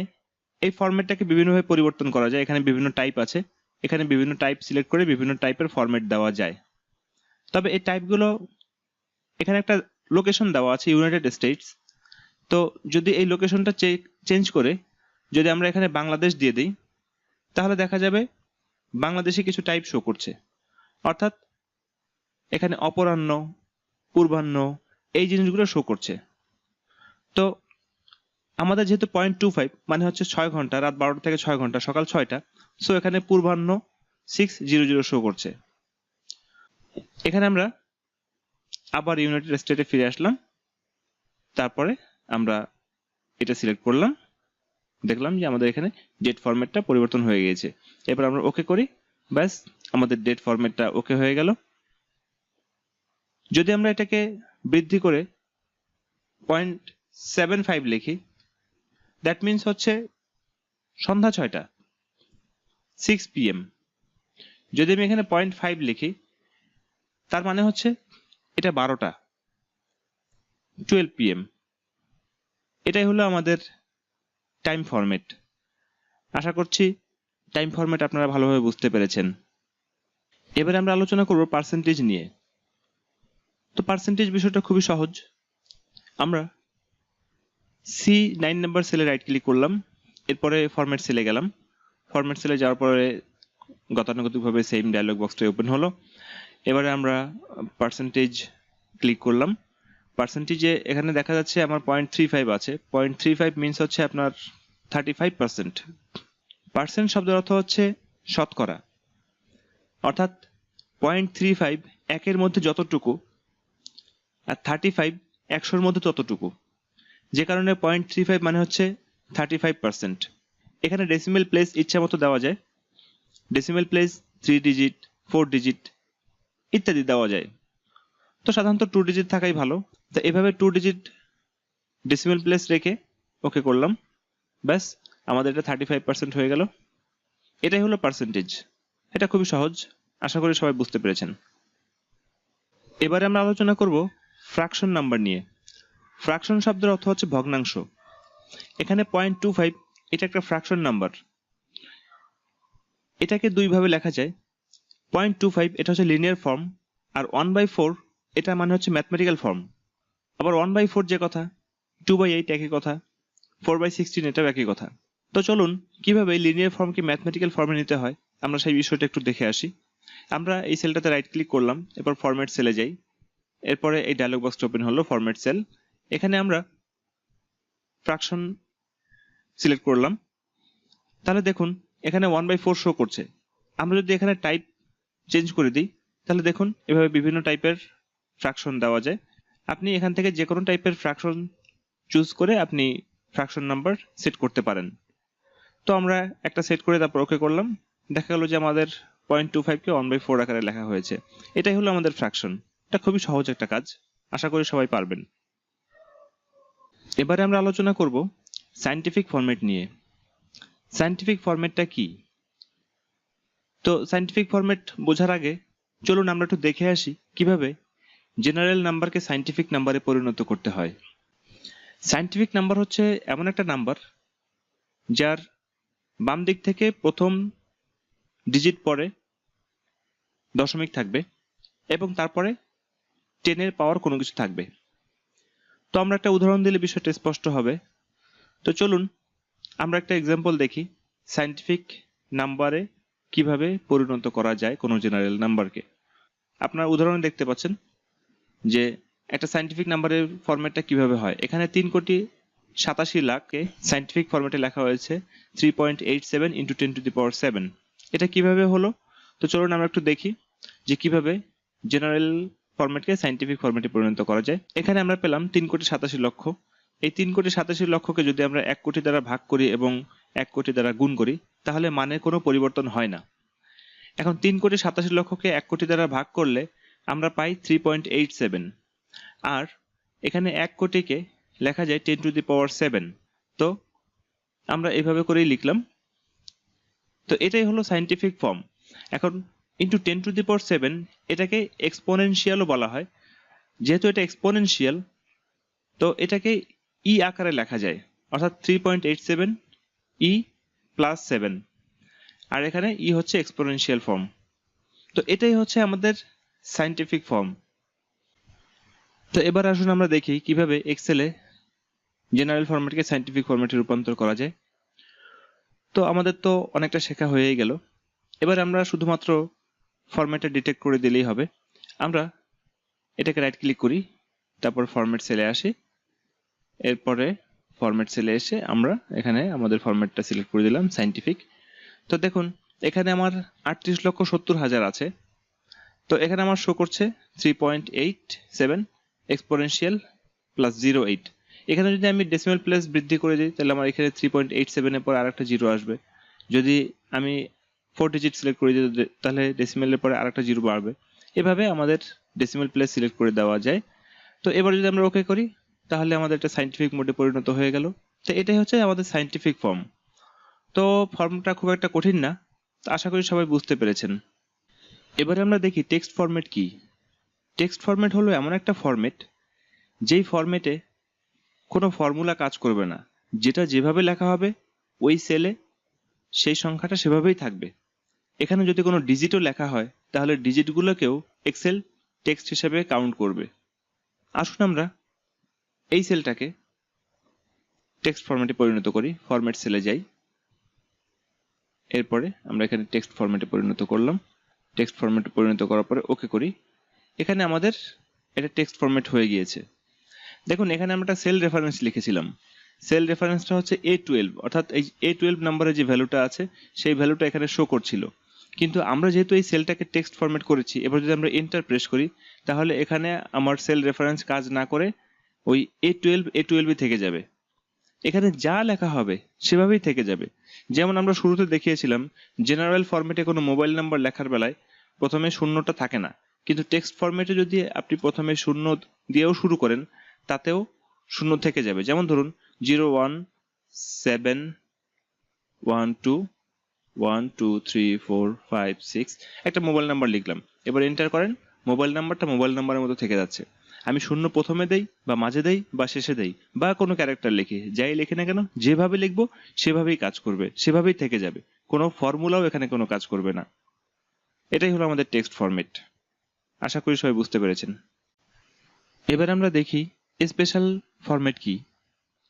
এই ফরম্যাটটাকে বিভিন্নভাবে পরিবর্তন করা যায়। এখানে বিভিন্ন টাইপ আছে, এখানে বিভিন্ন টাইপ সিলেক্ট করে বিভিন্ন টাইপের ফরম্যাট দেওয়া যায়। তবে এই টাইপগুলো, এখানে একটা লোকেশন দেওয়া আছে ইউনাইটেড স্টেটস। তো যদি এই লোকেশনটা চেঞ্জ করে যদি আমরা এখানে বাংলাদেশ দিয়ে দিই তাহলে দেখা যাবে বাংলাদেশে কিছু টাইপ শো করছে। অর্থাৎ এখানে অপরাহ্ন, পূর্বাহ্ন এই জিনিসগুলো শো করছে। তো আমাদের যেহেতু 0.25 মানে হচ্ছে 6 ঘন্টা, রাত 12টা থেকে 6 ঘন্টা, সকাল 6টা, সো এখানে পূর্বাহ্ন 6:00 শো করছে। এখানে আমরা আবার ইউনাইটেড স্টেটে ফিরে আসলাম, তারপরে আমরা এটা সিলেক্ট করলাম, দেখলাম যে আমাদের এখানে ডেট ফরম্যাটটা পরিবর্তন হয়ে গিয়েছে। এবার আমরা ওকে করি, ব্যাস আমাদের ডেট ফরম্যাটটা ওকে হয়ে গেল। যদি আমরা এটাকে বৃদ্ধি করে 0.75 লিখি, দ্যাট মিনস হচ্ছে সন্ধ্যা 6টা 6 PM। যদি আমি এখানে 0.5 লিখি তার মানে হচ্ছে এটা 12টা 12 PM। এটাই হলো আমাদের টাইম ফরম্যাট। আশা করছি টাইম ফরম্যাট আপনারা ভালোভাবে বুঝতে পেরেছেন। এবারে আমরা আলোচনা করব পার্সেন্টেজ নিয়ে। তো পার্সেন্টেজ বিষয়টা খুবই সহজ। আমরা C9 নাম্বার সেলে রাইট ক্লিক করলাম, এরপরে ফরম্যাট সেলে গেলাম। ফরম্যাট সেলে যাওয়ার পরে গতানুগতিকভাবে সেম ডায়লগ বক্সটা ওপেন হলো। এবারে আমরা পার্সেন্টেজ ক্লিক করলাম। পার্সেন্টেজে এখানে দেখা যাচ্ছে আমার 0.35 আছে। 0.35 মিনস হচ্ছে আপনার 35%। পার্সেন্ট শব্দের অর্থ হচ্ছে শতকরা, অর্থাৎ 0.35 একের মধ্যে যতটুকু আর 35 একশোর মধ্যে ততটুকু, যে কারণে 0.35 মানে হচ্ছে 35%। এখানে ডেসিমেল প্লেস ইচ্ছা মতো দেওয়া যায়, ডেসিমেল প্লেস 3 ডিজিট, 4 ডিজিট ইত্যাদি দেওয়া যায়। তো সাধারণত 2 ডিজিট থাকাই ভালো। তো এভাবে 2 ডিজিট ডেসিমেল প্লেস রেখে ওকে করলাম, ব্যাস আমাদের এটা 35% হয়ে গেল। এটাই হলো পার্সেন্টেজ। এটা খুবই সহজ, আশা করি সবাই বুঝতে পেরেছেন। এবারে আমরা আলোচনা করব ফ্র্যাকশন নাম্বার নিয়ে। ফ্র্যাকশন শব্দের অর্থ হচ্ছে ভগ্নাংশ। এখানে 0.25 এটা একটা ফ্র্যাকশন নাম্বার। এটাকে দুইভাবে লেখা যায়। 0.25 এটা হচ্ছে লিনিয়ার ফর্ম, আর 1/4 এটা মানে হচ্ছে ম্যাথমেটিক্যাল ফর্ম। আবার 1/4 যে কথা, 2/8 একই কথা, 4/16 এটাও একই কথা। তো চলুন কিভাবে লিনিয়ার ফর্মকে ম্যাথমেটিক্যাল ফর্মে নিতে হয় আমরা সেই বিষয়টা একটু দেখে আসি। আমরা এই সেলটাতে রাইট ক্লিক করলাম, এরপর ফরম্যাট সেলে যাই। এরপরে এই ডায়লগ বক্সটা ওপেন হলো, ফরম্যাট সেল। এখানে আমরা ফ্র্যাকশন সিলেক্ট করলাম। তাহলে দেখুন এখানে 1/4 শো করছে। আমরা যদি এখানে টাইপ চেঞ্জ করে দিই তাহলে দেখুন এভাবে বিভিন্ন টাইপের ফ্র্যাকশন দেওয়া যায়। আপনি এখান থেকে যে কোনো টাইপের ফ্র্যাকশন চুজ করে আপনি ফ্র্যাকশন নাম্বার সেট করতে পারেন। তো আমরা একটা সেট করে তারপর ওকে করলাম। দেখা গেল যে আমাদের 0.25 কে 1/4 আকারে লেখা হয়েছে। এটাই হলো আমাদের ফ্র্যাকশন। এটা খুবই সহজ একটা কাজ, আশা করি সবাই পারবেন। এবারে আমরা আলোচনা করব সায়েন্টিফিক ফরম্যাট নিয়ে। সায়েন্টিফিক ফরম্যাটটা কি? তো সায়েন্টিফিক ফরম্যাট বোঝার আগে চলুন আমরা একটু দেখে আসি কিভাবে জেনারেল নাম্বারকে সায়েন্টিফিক নাম্বারে পরিণত করতে হয়। সায়েন্টিফিক নাম্বার হচ্ছে এমন একটা নাম্বার যার বাম দিক থেকে প্রথম ডিজিট পরে দশমিক থাকবে এবং তারপরে 10 এর পাওয়ার কোনো কিছু থাকবে। তো আমরা একটা উদাহরণ দিলে বিষয়টা স্পষ্ট হবে। তো চলুন আমরা একটা এক্সাম্পল দেখি সায়েন্টিফিক নাম্বারে কিভাবে পরিণত করা যায় কোনো জেনারেল নাম্বারকে। আপনারা উদাহরণ দেখতে পাচ্ছেন যে একটা সায়েন্টিফিক নাম্বারের ফরম্যাটটা কিভাবে হয়। এখানে 3,87,00,000কে সায়েন্টিফিক ফরম্যাটে লেখা হয়েছে 3.87 × 10⁻7। এটা কিভাবে হলো? তো চলুন আমরা একটু দেখি যে কিভাবে জেনারেল ফরম্যাটকে সায়েন্টিফিক ফরম্যাটে পরিণত করা যায়। এখানে আমরা পেলাম 3,87,00,000। এই 3,87,00,000কে যদি আমরা 1 কোটি দ্বারা ভাগ করি এবং 1 কোটি দ্বারা গুণ করি তাহলে মানে কোনো পরিবর্তন হয় না। এখন 3,87,00,000কে 1 কোটি দ্বারা ভাগ করলে আমরা পাই 3.87। আর এখানে 1 কোটিকে লেখা যায় 10⁻7। তো আমরা এভাবে করেই লিখলাম। তো এটাই হলো সায়েন্টিফিক ফর্ম। এখন ইন্টু 10⁻7 এটাকে এক্সপোনেনশিয়ালও বলা হয়। যেহেতু এটা এক্সপোনেনশিয়াল তো এটাকে ই আকারে লেখা যায়, অর্থাৎ 3.87 ই প্লাস 7। আর এখানে ই হচ্ছে এক্সপোনেনশিয়াল ফর্ম। তো এটাই হচ্ছে আমাদের সায়েন্টিফিক ফর্ম। তো এবার আসুন আমরা দেখি কিভাবে এক্সেলে জেনারেল ফরম্যাটকে সায়েন্টিফিক ফরম্যাটে রূপান্তর করা যায়। তো আমাদের তো অনেকটা শেখা হয়েই গেল। এবার আমরা শুধুমাত্র ফরম্যাটটা ডিটেক্ট করে দিলেই হবে। আমরা এটাকে রাইট ক্লিক করি, তারপর ফরম্যাট সেলে আসি। এরপরে ফরম্যাট সেলে এসে আমরা এখানে আমাদের ফরম্যাটটা সিলেক্ট করে দিলাম সায়েন্টিফিক। তো দেখুন এখানে আমার 38,70,000 আছে। তো এখানে আমার শো করছে 3.87 এক্সপোনেনশিয়াল প্লাস 08। এখানে যদি আমি ডেসিমাল প্লেস বৃদ্ধি করে দিই তাহলে আমার এখানে 3.87 এর পর আরেকটা জিরো আসবে। যদি আমি 4 ডিজিট সিলেক্ট করে দিই তাহলে ডেসিমালের পরে আরেকটা জিরো বাড়বে। এভাবে আমাদের ডেসিমাল প্লেস সিলেক্ট করে দেওয়া যায়। তো এবার যদি আমরা ওকে করি তাহলে আমাদের একটা সায়েন্টিফিক মোডে পরিণত হয়ে গেল। তো এটাই হচ্ছে আমাদের সায়েন্টিফিক ফর্ম। তো ফর্মটা খুব একটা কঠিন না, আশা করি সবাই বুঝতে পেরেছেন। এবারে আমরা দেখি টেক্সট ফরম্যাট কি। টেক্সট ফরম্যাট হলো এমন একটা ফরম্যাট যেই ফরম্যাটে কোনো ফর্মুলা কাজ করবে না। যেটা যেভাবে লেখা হবে ওই সেলে সেই সংখ্যাটা সেভাবেই থাকবে। এখানে যদি কোনো ডিজিটও লেখা হয় তাহলে ডিজিটগুলোকেও এক্সেল টেক্সট হিসেবে কাউন্ট করবে। আসুন আমরা এই সেলটাকে টেক্সট ফরম্যাটে পরিণত করি। ফরম্যাট সেলে যাই, এরপরে আমরা এখানে টেক্সট ফরম্যাটে পরিণত করলাম। টেক্সট ফরম্যাটে পরিণত করার পরে ওকে করি। এখানে আমাদের এটা টেক্সট ফরম্যাট হয়ে গিয়েছে। দেখুন এখানে আমরা একটা সেল রেফারেন্স লিখেছিলাম। সেল রেফারেন্সটা হচ্ছে A12, অর্থাৎ এই A12 নম্বরে যে ভ্যালুটা আছে সেই ভ্যালুটা এখানে শো করছিল। কিন্তু আমরা যেহেতু এই সেলটাকে টেক্সট ফরম্যাট করেছি, এবার যদি আমরা এন্টার প্রেস করি তাহলে এখানে আমার সেল রেফারেন্স কাজ না করে ওই A12 থেকে যাবে। এখানে যা লেখা হবে সেভাবেই থেকে যাবে। যেমন আমরা শুরুতে দেখিয়েছিলাম, জেনারেল ফরম্যাটে কোনো মোবাইল নাম্বার লেখার বেলায় প্রথমে শূন্যটা থাকে না, কিন্তু টেক্সট ফরম্যাটে যদি আপনি প্রথমে শূন্য দিয়েও শুরু করেন তাতেও শূন্য থেকে যাবে। যেমন ধরুন 0171212345 একটা মোবাইল নাম্বার লিখলাম, এবার এন্টার করেন, মোবাইল নাম্বারটা মোবাইল নাম্বারের মতো থেকে যাচ্ছে। আমি শূন্য প্রথমে দেই বা মাঝে দেই বা শেষে দেই বা কোনো ক্যারেক্টার লিখি, যাই লিখি না কেন যেভাবে লিখবো সেভাবেই কাজ করবে, সেভাবেই থেকে যাবে। কোনো ফর্মুলাও এখানে কোনো কাজ করবে না। এটাই হলো আমাদের টেক্সট ফরম্যাট। আশা করি সবাই বুঝতে পেরেছেন। এবার আমরা দেখি স্পেশাল ফরম্যাট কি।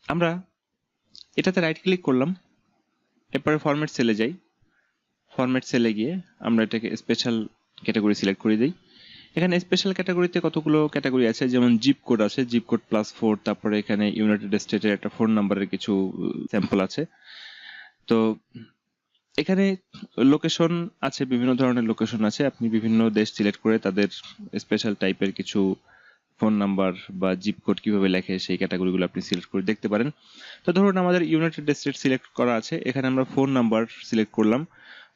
আমরা এটাতে রাইট ক্লিক করলাম, এরপরে ফরম্যাট সেলে যাই। ফরম্যাট সেলে গিয়ে আমরা এটাকে স্পেশাল ক্যাটাগরি সিলেক্ট করে দিই। এখানে স্পেশাল ক্যাটাগরিতে কতগুলো ক্যাটাগরি আছে, যেমন জিপ কোড আছে, জিপ কোড +4, তারপরে এখানে ইউনাইটেড স্টেটের একটা ফোন নাম্বারের কিছু স্যাম্পল আছে। তো এখানে লোকেশন আছে, বিভিন্ন ধরনের লোকেশন আছে। আপনি বিভিন্ন দেশ সিলেক্ট করে তাদের স্পেশাল টাইপের কিছু ফোন নাম্বার বা জিপ কোড কিভাবে লেখে সেই ক্যাটাগরিগুলো আপনি সিলেক্ট করে দেখতে পারেন। তো ধরুন আমাদের ইউনাইটেড স্টেট সিলেক্ট করা আছে, এখানে আমরা ফোন নাম্বার সিলেক্ট করলাম।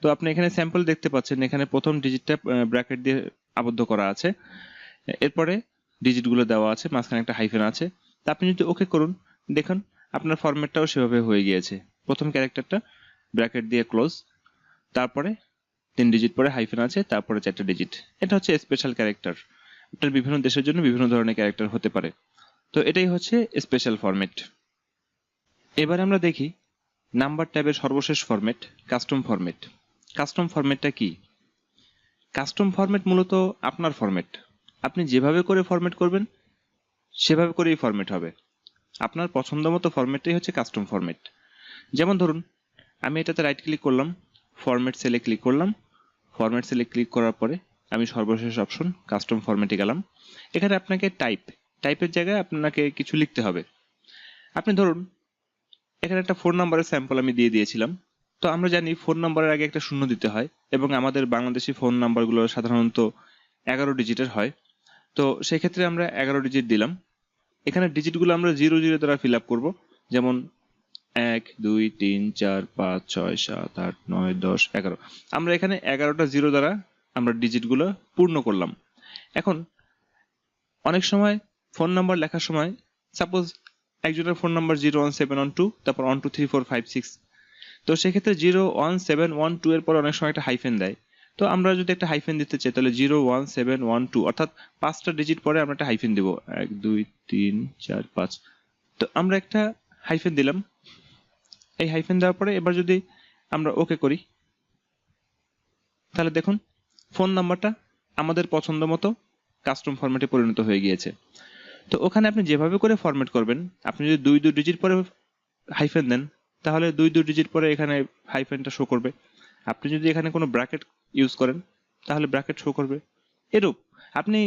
তো আপনি এখানে স্যাম্পল দেখতে পাচ্ছেন, এখানে প্রথম ডিজিটটা ব্র্যাকেট দিয়ে আবদ্ধ করা আছে, এরপরে ডিজিটগুলো দেওয়া আছে, মাঝখানে একটা হাইফেন আছে। তা আপনি যদি ওকে করুন, দেখুন আপনার ফরম্যাটটাও সেভাবে হয়ে গিয়েছে। প্রথম ক্যারেক্টারটা ব্র্যাকেট দিয়ে ক্লোজ, তারপরে 3 ডিজিট পরে হাইফেন আছে, তারপরে 4টা ডিজিট। এটা হচ্ছে স্পেশাল ক্যারেক্টার। আপনার বিভিন্ন দেশের জন্য বিভিন্ন ধরনের ক্যারেক্টার হতে পারে। তো এটাই হচ্ছে স্পেশাল ফরম্যাট। এবার আমরা দেখি নাম্বার ট্যাবের সর্বশেষ ফরম্যাট, কাস্টম ফরম্যাট। কাস্টম ফরম্যাটটা কি? কাস্টম ফরম্যাট মূলত আপনার ফরম্যাট। আপনি যেভাবে করে ফরম্যাট করবেন সেভাবে করেই ফরম্যাট হবে। আপনার পছন্দ মতো ফরম্যাটটাই হচ্ছে কাস্টম ফরম্যাট। যেমন ধরুন আমি এটাতে রাইট ক্লিক করলাম, ফরম্যাট সেলে ক্লিক করলাম। ফরম্যাট সেলে ক্লিক করার পরে আমি সর্বশেষ অপশন কাস্টম ফরম্যাটে গেলাম। এখানে আপনাকে টাইপের জায়গায় আপনাকে কিছু লিখতে হবে। আপনি ধরুন এখানে একটা ফোন নাম্বারের স্যাম্পল আমি দিয়ে দিয়েছিলাম। তো আমরা জানি ফোন নাম্বারের আগে একটা শূন্য দিতে হয়, এবং আমাদের বাংলাদেশি ফোন নাম্বারগুলো সাধারণত 11 ডিজিটের হয়। তো সেই ক্ষেত্রে আমরা 11 ডিজিট দিলাম। এখানে ডিজিটগুলো আমরা 00 দ্বারা ফিল আপ করবো। যেমন 1 2 3 4 5 6 7 8 9 10 11। আমরা এখানে 11টা 0 দ্বারা আমরা ডিজিটগুলো পূর্ণ করলাম। এখন অনেক সময় ফোন নাম্বার লেখার সময় সাপোজ একজনের ফোন নাম্বার 01712, তারপর 123456। তো সেক্ষেত্রে 01712 এর পর অনেক সময় একটা হাইফেন দেয়। তো আমরা যদি একটা হাইফেন দিতে চাই তাহলে 01712, অর্থাৎ 5টা ডিজিট পরে আমরা একটা হাইফেন দিব, 1 2 3 4 5। তো আমরা একটা হাইফেন দিলাম। এই হাইফেন দেওয়ার পরে এবার যদি আমরা ওকে করি তাহলে দেখুন ফোন নাম্বারটা আমাদের পছন্দ মতো কাস্টম ফরম্যাটে পরিণত হয়ে গিয়েছে। তো ওখানে আপনি যেভাবে করে ফরম্যাট করবেন, আপনি যদি 2 ডিজিট পরে হাইফেন দেন তাহলে 2 ডিজিট পরে এখানে হাইফেনটা শো করবে। আপনি যদি এখানে কোনো ব্র্যাকেট ইউজ করেন তাহলে ব্র্যাকেট শো করবে। এরূপ আপনি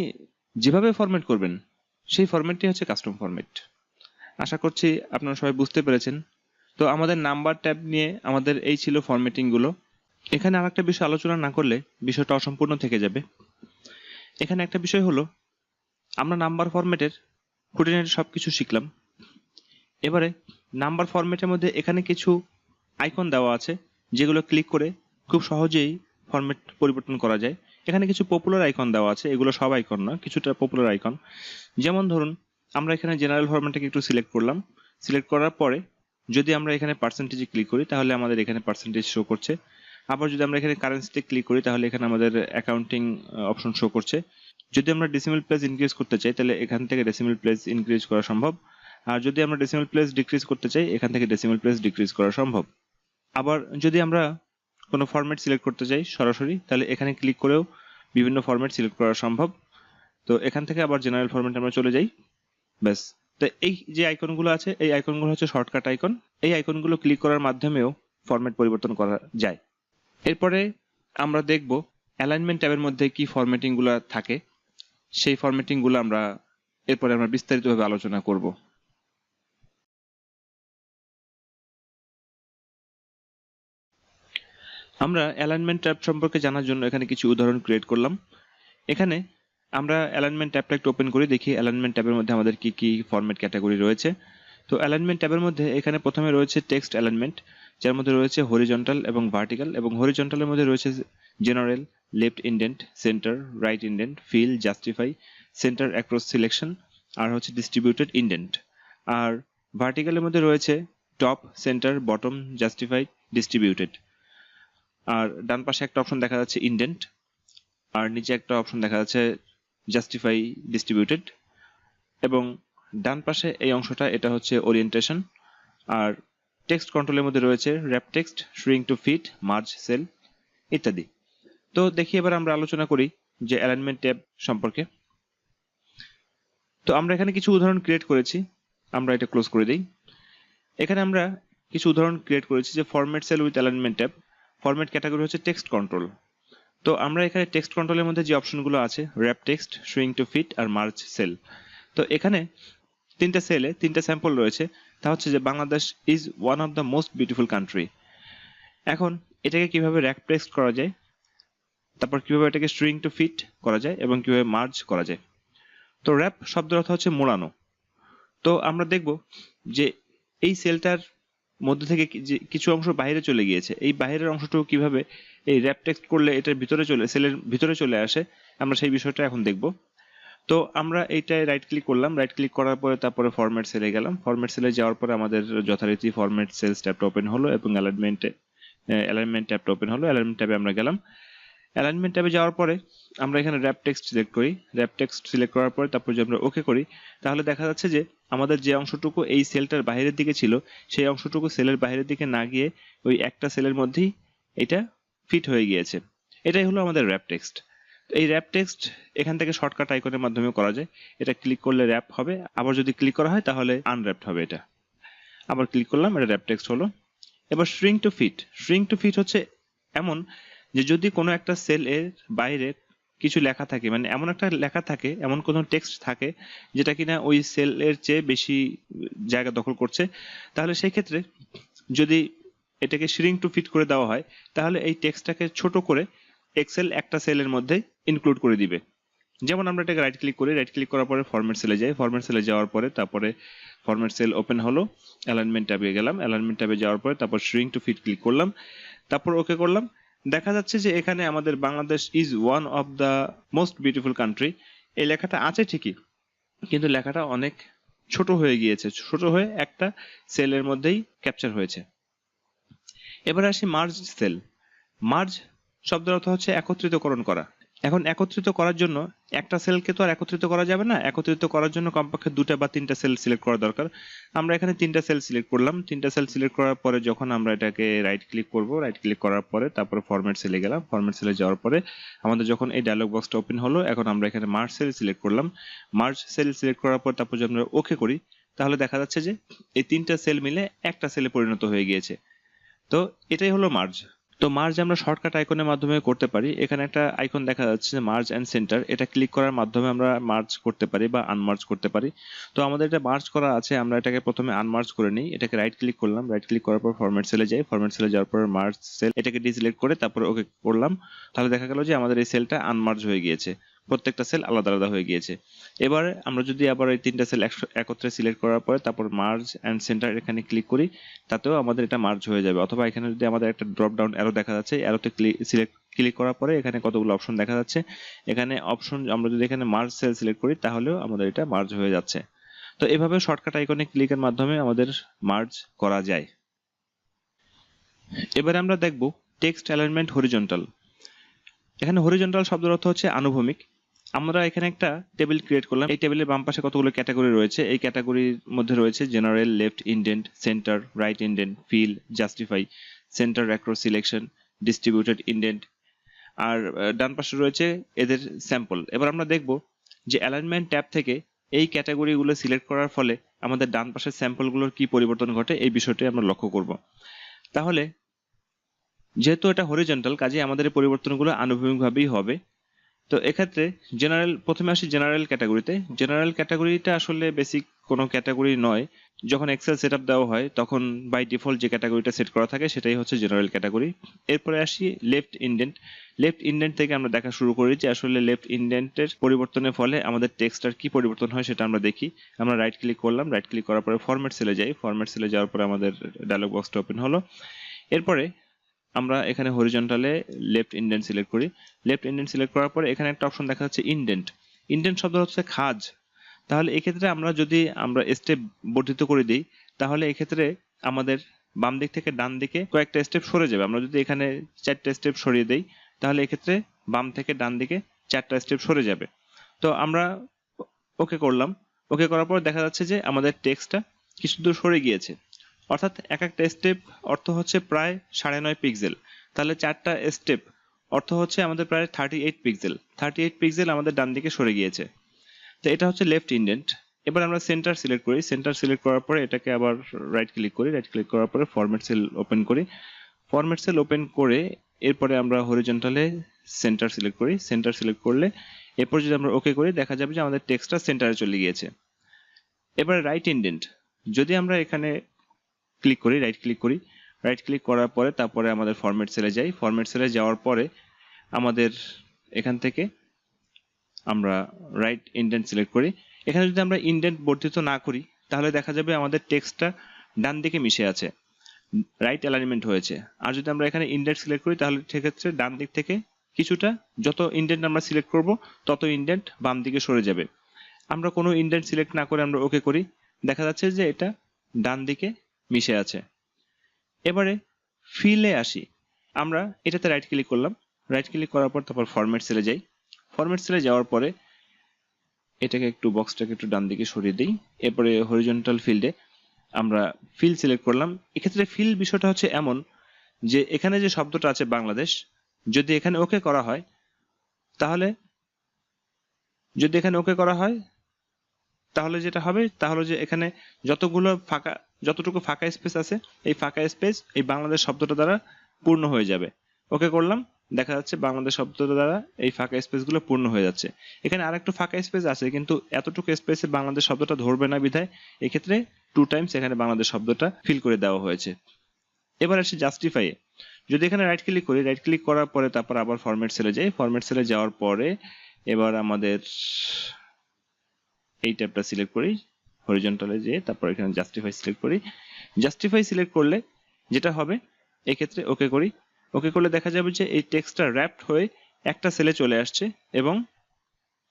যেভাবে ফরম্যাট করবেন সেই ফরম্যাটটি হচ্ছে কাস্টম ফরম্যাট। আশা করছি আপনারা সবাই বুঝতে পেরেছেন। তো আমাদের নাম্বার ট্যাব নিয়ে আমাদের এই ছিল ফরম্যাটিং গুলো। এখানে আরেকটা বিষয় আলোচনা না করলে বিষয়টা অসম্পূর্ণ থেকে যাবে। এখানে একটা বিষয় হলো আমরা নাম্বার ফরম্যাটের খুঁটিনাটি সবকিছু শিখলাম। এবারে নাম্বার ফরম্যাটের মধ্যে এখানে কিছু আইকন দেওয়া আছে যেগুলো ক্লিক করে খুব সহজেই ফরম্যাট পরিবর্তন করা যায়। এখানে কিছু পপুলার আইকন দেওয়া আছে, এগুলো সব আইকন না, কিছুটা পপুলার আইকন। যেমন ধরুন আমরা এখানে জেনারেল ফরম্যাটটাকে একটু সিলেক্ট করলাম। সিলেক্ট করার পরে যদি আমরা এখানে পার্সেন্টেজে ক্লিক করি তাহলে আমাদের এখানে পার্সেন্টেজ শো করছে। আবার যদি আমরা এখানে কারেন্সিতে ক্লিক করি তাহলে এখানে আমাদের অ্যাকাউন্টিং অপশন শো করছে। যদি আমরা ডেসিমেল প্লেস ইনক্রিজ করতে চাই তাহলে এখান থেকে ডেসিমেল প্লেস ইনক্রিজ করা সম্ভব। আর যদি আমরা ডেসিমেল প্লেস ডিক্রিজ করতে চাই এখান থেকে ডেসিমেল প্লেস ডিক্রিজ করা সম্ভব। আবার যদি আমরা কোনো ফরম্যাট সিলেক্ট করতে চাই সরাসরি তাহলে এখানে ক্লিক করেও বিভিন্ন ফরম্যাট সিলেক্ট করা সম্ভব। তো এখান থেকে আবার জেনারেল ফরম্যাটে আমরা চলে যাই, ব্যাস। তো এই যে আইকনগুলো আছে এই আইকনগুলো হচ্ছে শর্টকাট আইকন। এই আইকনগুলো ক্লিক করার মাধ্যমেও ফরম্যাট পরিবর্তন করা যায়। এরপরে আমরা দেখব অ্যালাইনমেন্ট ট্যাবের মধ্যে কি ফরম্যাটিং গুলো থাকে, সেই ফরম্যাটিং গুলো আমরা এরপরে আমরা বিস্তারিতভাবে আলোচনা করব। আমরা অ্যালাইনমেন্ট ট্যাব সম্পর্কে জানার জন্য এখানে কিছু উদাহরণ ক্রিয়েট করলাম। এখানে আমরা অ্যালাইনমেন্ট ট্যাবটা একটু ওপেন করে দেখি অ্যালাইনমেন্ট ট্যাবের মধ্যে আমাদের কি কি ফরম্যাট ক্যাটাগরি রয়েছে। তো অ্যালাইনমেন্ট ট্যাবের মধ্যে এখানে প্রথমে রয়েছে টেক্সট অ্যালাইনমেন্ট, যার মধ্যে রয়েছে হরিজন্টাল এবং ভার্টিক্যাল, এবং হরিজন্টালের মধ্যে রয়েছে general, left indent, centre, right indent, fill, justify, centre across selection, আর হচ্ছে ডিস্ট্রিবিউটেড ইন্ডেন্ট। আর ভার্টিক্যালের মধ্যে রয়েছে top, centre, bottom, justified, distributed. আর ডান পাশে একটা অপশন দেখা যাচ্ছে ইন্ডেন্ট, আর নিচে একটা অপশন দেখা যাচ্ছে জাস্টিফাই ডিস্ট্রিবিউটেড, এবং ডান পাশে এই অংশটা এটা হচ্ছে ওরিয়েন্টেশন। আর টেক্সট কন্ট্রোলের মধ্যে রয়েছে wrap text, shrink to fit, merge cell ইত্যাদি। তো দেখি এবার আমরা আলোচনা করি যে অ্যালাইনমেন্ট ট্যাব সম্পর্কে। তো আমরা এখানে কিছু উদাহরণ ক্রিয়েট করেছি, আমরা এটা ক্লোজ করে দিই। এখানে আমরা কিছু উদাহরণ ক্রিয়েট করেছি যে format cell with alignment tab. Format category হচ্ছে টেক্সট কন্ট্রোল। তো আমরা এখানে টেক্সট কন্ট্রোলের মধ্যে যে অপশনগুলো আছে wrap text, shrink to fit আর মার্জ সেল। তো এখানে তিনটা সেলে তিনটা স্যাম্পল রয়েছে। তা হচ্ছে যে Bangladesh is one of the most beautiful country. এখন এটাকে কিভাবে র্যাপ টেক্সট করা যায়, তারপর কিভাবে এটাকে শ্রিঙ্ক টু ফিট করা যায়, এবং কিভাবে মার্জ করা যায়। তো র্যাপ শব্দের অর্থ হচ্ছে মোড়ানো। তো আমরা দেখব যে এই সেলটার মধ্যে থেকে যে কিছু অংশ বাইরে চলে গিয়েছে, এই বাইরের অংশটুকু কিভাবে এই র্যাপ টেক্সট করলে এটার ভিতরে সেলের ভিতরে চলে আসে, আমরা সেই বিষয়টা এখন দেখব। তো আমরা এইটায় রাইট ক্লিক করলাম, রাইট ক্লিক করার পরে তারপরে ফরম্যাট সেলে গেলাম। ফরম্যাট সেলে যাওয়ার পরে আমাদের যথারীতি ফরম্যাট সেলস ট্যাবটা ওপেন হলো এবং অ্যালাইনমেন্ট ট্যাবটা ওপেন হলো। অ্যালাইনমেন্ট ট্যাবে আমরা গেলাম। অ্যালাইনমেন্ট ট্যাবে যাওয়ার পরে আমরা এখানে র্যাপ টেক্সট সিলেক্ট করি। র্যাপ টেক্সট সিলেক্ট করার পরে তারপর যদি আমরা ওকে করি, তাহলে দেখা যাচ্ছে যে আমাদের যে অংশটুকু এই সেলটার বাইরের দিকে ছিল, সেই অংশটুকু সেলের বাইরের দিকে না গিয়ে ওই একটা সেলের মধ্যেই এটা ফিট হয়ে গিয়েছে। এটাই হলো আমাদের র্যাপ টেক্সট। এই র্যাপ টেক্সট এখান থেকে শর্টকাট আইকনের মাধ্যমে করা যায়। এটা ক্লিক করলে র্যাপ হবে, আবার যদি ক্লিক করা হয় তাহলে আনর্যাপড হবে। এটা আবার ক্লিক করলাম, এটা র্যাপ টেক্সট হলো। এবার shrink to fit. Shrink to fit হচ্ছে এমন যে যদি কোনো একটা সেল এর বাইরে কিছু লেখা থাকে, মানে এমন একটা লেখা থাকে, এমন কোনো টেক্সট থাকে যেটা কিনা ওই সেল এর চেয়ে বেশি জায়গা দখল করছে, তাহলে সেই ক্ষেত্রে যদি এটাকে শ্রিঙ্ক টু ফিট করে দেওয়া হয়, তাহলে এই টেক্সটটাকে ছোট করে এক্সেল একটা সেলের মধ্যে ইনক্লুড করে দিবে। যেমন আমরা এটাকে রাইট ক্লিক করি, রাইট ক্লিক করার পরে ফরম্যাট সেলে যাই। ফরম্যাট সেলে যাওয়ার পরে তারপরে ফরম্যাট সেল ওপেন হলো, অ্যালাইনমেন্ট ট্যাবে গেলাম। অ্যালাইনমেন্ট ট্যাবে যাওয়ার পরে তারপর শ্রিঙ্ক টু ফিট ক্লিক করলাম, তারপর ওকে করলাম। দেখা যাচ্ছে যে এখানে আমাদের Bangladesh is one of the most beautiful country এই লেখাটা আছে ঠিকই, কিন্তু লেখাটা অনেক ছোট হয়ে গিয়েছে, ছোট হয়ে একটা সেলের মধ্যেই ক্যাপচার হয়েছে। এবার আসি মার্জ সেল। মার্জ শব্দের অর্থ হচ্ছে একত্রিতকরণ করা। এখন একত্রিত করার জন্য একটা সেলকে তো আর একত্রিত করা যাবে না, একত্রিত করার জন্য কমপক্ষে দুটা বা তিনটা সেল সিলেক্ট করা দরকার। আমরা এখানে তিনটা সেল সিলেক্ট করলাম। তিনটা সেল সিলেক্ট করার পরে যখন আমরা এটাকে রাইট ক্লিক করব, রাইট ক্লিক করার পরে তারপরে ফরম্যাট সেলে গেলাম। ফরম্যাট সেলে যাওয়ার পরে আমাদের যখন এই ডায়লগ বক্সটা ওপেন হলো, এখন আমরা এখানে মার্জ সেল সিলেক্ট করলাম। মার্জ সেল সিলেক্ট করার পর তারপর যদি আমরা ওকে করি, তাহলে দেখা যাচ্ছে যে এই তিনটা সেল মিলে একটা সেলে পরিণত হয়ে গিয়েছে। তো এটাই হলো মার্জ। তো মার্জ আমরা শর্টকাট আইকনের মাধ্যমে করতে পারি। এখানে একটা আইকন দেখা যাচ্ছে মার্জ এন্ড সেন্টার, এটা ক্লিক করার মাধ্যমে আমরা মার্জ করতে পারি বা আনমার্জ করতে পারি। তো আমাদের এটা মার্জ করা আছে, আমরা এটাকে প্রথমে আনমার্জ করে নিই। এটাকে রাইট ক্লিক করলাম, রাইট ক্লিক করার পর ফরম্যাট সেলে যাই। ফরম্যাট সেলে যাওয়ার পর মার্জ সেল, এটাকে ডিসিলেক্ট করে তারপর ওকে করলাম। তাহলে দেখা গেল যে আমাদের এই সেলটা আনমার্জ হয়ে গিয়েছে, প্রত্যেকটা সেল আলাদা আলাদা হয়ে গিয়েছে। এবারে আমরা যদি আবার এই তিনটা সেল একত্রে সিলেক্ট করার পরে তারপর মার্জ এন্ড সেন্টার এখানে ক্লিক করি, তাতেও আমাদের এটা মার্জ হয়ে যাবে। অথবা এখানে যদি আমাদের একটা ড্রপ ডাউন অ্যারো দেখা যাচ্ছে, অ্যারোতে ক্লিক করার পরে এখানে কতগুলো অপশন দেখা যাচ্ছে, এখানে অপশন আমরা যদি এখানে মার্জ সেল সিলেক্ট করি তাহলেও আমাদের এটা মার্জ হয়ে যাচ্ছে। তো এভাবে শর্টকাট আইকনে ক্লিকের মাধ্যমে আমাদের মার্জ করা যায়। এবারে আমরা দেখব টেক্সট অ্যালাইনমেন্ট হরিজন্টাল। এখানে হরিজন্টাল শব্দের অর্থ হচ্ছে আনুভূমিক। আমরা এখানে একটা টেবিল ক্রিয়েট করলাম। এই টেবিলের বাম পাশে কতগুলো ক্যাটাগরি রয়েছে। এই ক্যাটাগরির মধ্যে রয়েছে general, left indent, centre, right indent, fill, justify, centre across selection, distributed indent. আর ডান পাশে রয়েছে এদের স্যাম্পল। এবার আমরা দেখব যে অ্যালাইনমেন্ট ট্যাব থেকে এই ক্যাটাগরিগুলো সিলেক্ট করার ফলে আমাদের ডান পাশের স্যাম্পলগুলোর কি পরিবর্তন ঘটে, এই বিষয়টি আমরা লক্ষ্য করব। তাহলে যেহেতু এটা হরিজন্টাল, কাজে আমাদের এই পরিবর্তনগুলো আনুভূমিকভাবেই হবে। তো এক্ষেত্রে প্রথমে আসি জেনারেল ক্যাটাগরিতে। জেনারেল ক্যাটাগরিটা আসলে বেসিক কোনো ক্যাটাগরি নয়। যখন এক্সেল সেটআপ দেওয়া হয় তখন বাই ডিফল্ট যে ক্যাটাগরিটা সেট করা থাকে সেটাই হচ্ছে জেনারেল ক্যাটাগরি। এরপরে আসি লেফট ইন্ডেন্ট। লেফট ইন্ডেন্ট থেকে আমরা দেখা শুরু করি যে আসলে লেফট ইন্ডেন্টের পরিবর্তনের ফলে আমাদের টেক্সটার কি পরিবর্তন হয় সেটা আমরা দেখি। আমরা রাইট ক্লিক করলাম, রাইট ক্লিক করার পরে ফরম্যাট সেলে যাই। ফরম্যাট সেলে যাওয়ার পরে আমাদের ডায়লগ বক্সটা ওপেন হলো। এরপরে আমরা এখানে হরিজন্টালে লেফট ইন্ডেন্ট সিলেক্ট করি। লেফট ইন্ডেন্ট সিলেক্ট করার পরে এখানে একটা অপশন দেখা যাচ্ছে ইন্ডেন্ট। ইন্ডেন্ট শব্দ হচ্ছে খাঁজ। তাহলে এক্ষেত্রে আমরা স্টেপ বর্ধিত করে দিই, তাহলে এক্ষেত্রে আমাদের বাম দিক থেকে ডান দিকে কয়েকটা স্টেপ সরে যাবে। আমরা যদি এখানে 4টা স্টেপ সরিয়ে দেই তাহলে এক্ষেত্রে বাম থেকে ডান দিকে 4টা স্টেপ সরে যাবে। তো আমরা ওকে করলাম। ওকে করার পর দেখা যাচ্ছে যে আমাদের টেক্সটটা কিছু দূর সরে গিয়েছে। অর্থাৎ এক একটা স্টেপ অর্থ হচ্ছে প্রায় 9.5 পিক্সেল। তাহলে 4টা স্টেপ অর্থ হচ্ছে আমাদের প্রায় 38 পিক্সেল। 38 পিক্সেল আমাদের ডান দিকে সরে গিয়েছে। তো এটা হচ্ছে লেফট ইন্ডেন্ট। এবার আমরা সেন্টার সিলেক্ট করি। সেন্টার সিলেক্ট করার পরে এটাকে আবার রাইট ক্লিক করি। রাইট ক্লিক করার পরে ফরম্যাট সেল ওপেন করি। ফরম্যাট সেল ওপেন করে এরপরে আমরা হরিজন্টালে সেন্টার সিলেক্ট করি। সেন্টার সিলেক্ট করলে এরপর যদি আমরা ওকে করি দেখা যাবে যে আমাদের টেক্সটটা সেন্টারে চলে গিয়েছে। এবার রাইট ইন্ডেন্ট, যদি আমরা এখানে ক্লিক করি, রাইট ক্লিক করি, রাইট ক্লিক করার পরে তারপরে আমাদের ফরম্যাট সেলে যাই। ফরম্যাট সেলে যাওয়ার পরে আমাদের এখান থেকে আমরা রাইট ইন্ডেন্ট সিলেক্ট করি। এখানে যদি আমরা ইন্ডেন্ট বর্ধিত না করি তাহলে দেখা যাবে আমাদের টেক্সটটা ডান দিকে মিশে আছে, রাইট অ্যালাইনমেন্ট হয়েছে। আর যদি আমরা এখানে ইন্ডেন্ট সিলেক্ট করি তাহলে সেক্ষেত্রে ডান দিক থেকে কিছুটা, যত ইন্ডেন্ট আমরা সিলেক্ট করব তত ইন্ডেন্ট বাম দিকে সরে যাবে। আমরা কোনো ইন্ডেন্ট সিলেক্ট না করে আমরা ওকে করি, দেখা যাচ্ছে যে এটা ডান দিকে মিশে আছে। এবারে ফিলে আসি। আমরা এটাতে রাইট ক্লিক করলাম। রাইট ক্লিক করার পর তারপর ফরম্যাট সেলে যাই। ফরম্যাট সেলে যাওয়ার পরে এটাকে বক্সটাকে একটু ডান দিকে সরিয়ে দিই। এরপরে হরিজন্টাল ফিল্ডে আমরা ফিল সিলেক্ট করলাম। এক্ষেত্রে ফিল বিষয়টা হচ্ছে এমন যে এখানে যে শব্দটা আছে বাংলাদেশ, যদি এখানে ওকে করা হয় তাহলে যেটা হবে তাহলে যে এখানে যতটুকু ফাঁকা স্পেস আছে এই ফাঁকা স্পেস এই বাংলাদেশ শব্দটা দ্বারা পূর্ণ হয়ে যাবে। ওকে করলাম, দেখা যাচ্ছে বাংলাদেশ শব্দটা দ্বারা এই ফাঁকা স্পেসগুলো পূর্ণ হয়ে যাচ্ছে। এখানে আরেকটু ফাঁকা স্পেস আছে কিন্তু এতটুকু স্পেসে বাংলাদেশ শব্দটা ধরবে না বিধায় এক্ষেত্রে 2 টাইমস এখানে বাংলাদেশ শব্দটা ফিল করে দেওয়া হয়েছে। এবার আসি জাস্টিফাই। যদি এখানে রাইট ক্লিক করি, রাইট ক্লিক করার পরে তারপর আবার ফরম্যাট সেলে যাই। ফরম্যাট সেলে যাওয়ার পরে এবার আমাদের এই ট্যাবটা সিলেক্ট করি, হরিজন্টালে যেয়ে তারপর এখানে জাস্টিফাই সিলেক্ট করি। জাস্টিফাই সিলেক্ট করলে যেটা হবে এক্ষেত্রে ওকে করি। ওকে করলে দেখা যাবে যে এই টেক্সটটা র্যাপড হয়ে একটা সেলে চলে আসছে এবং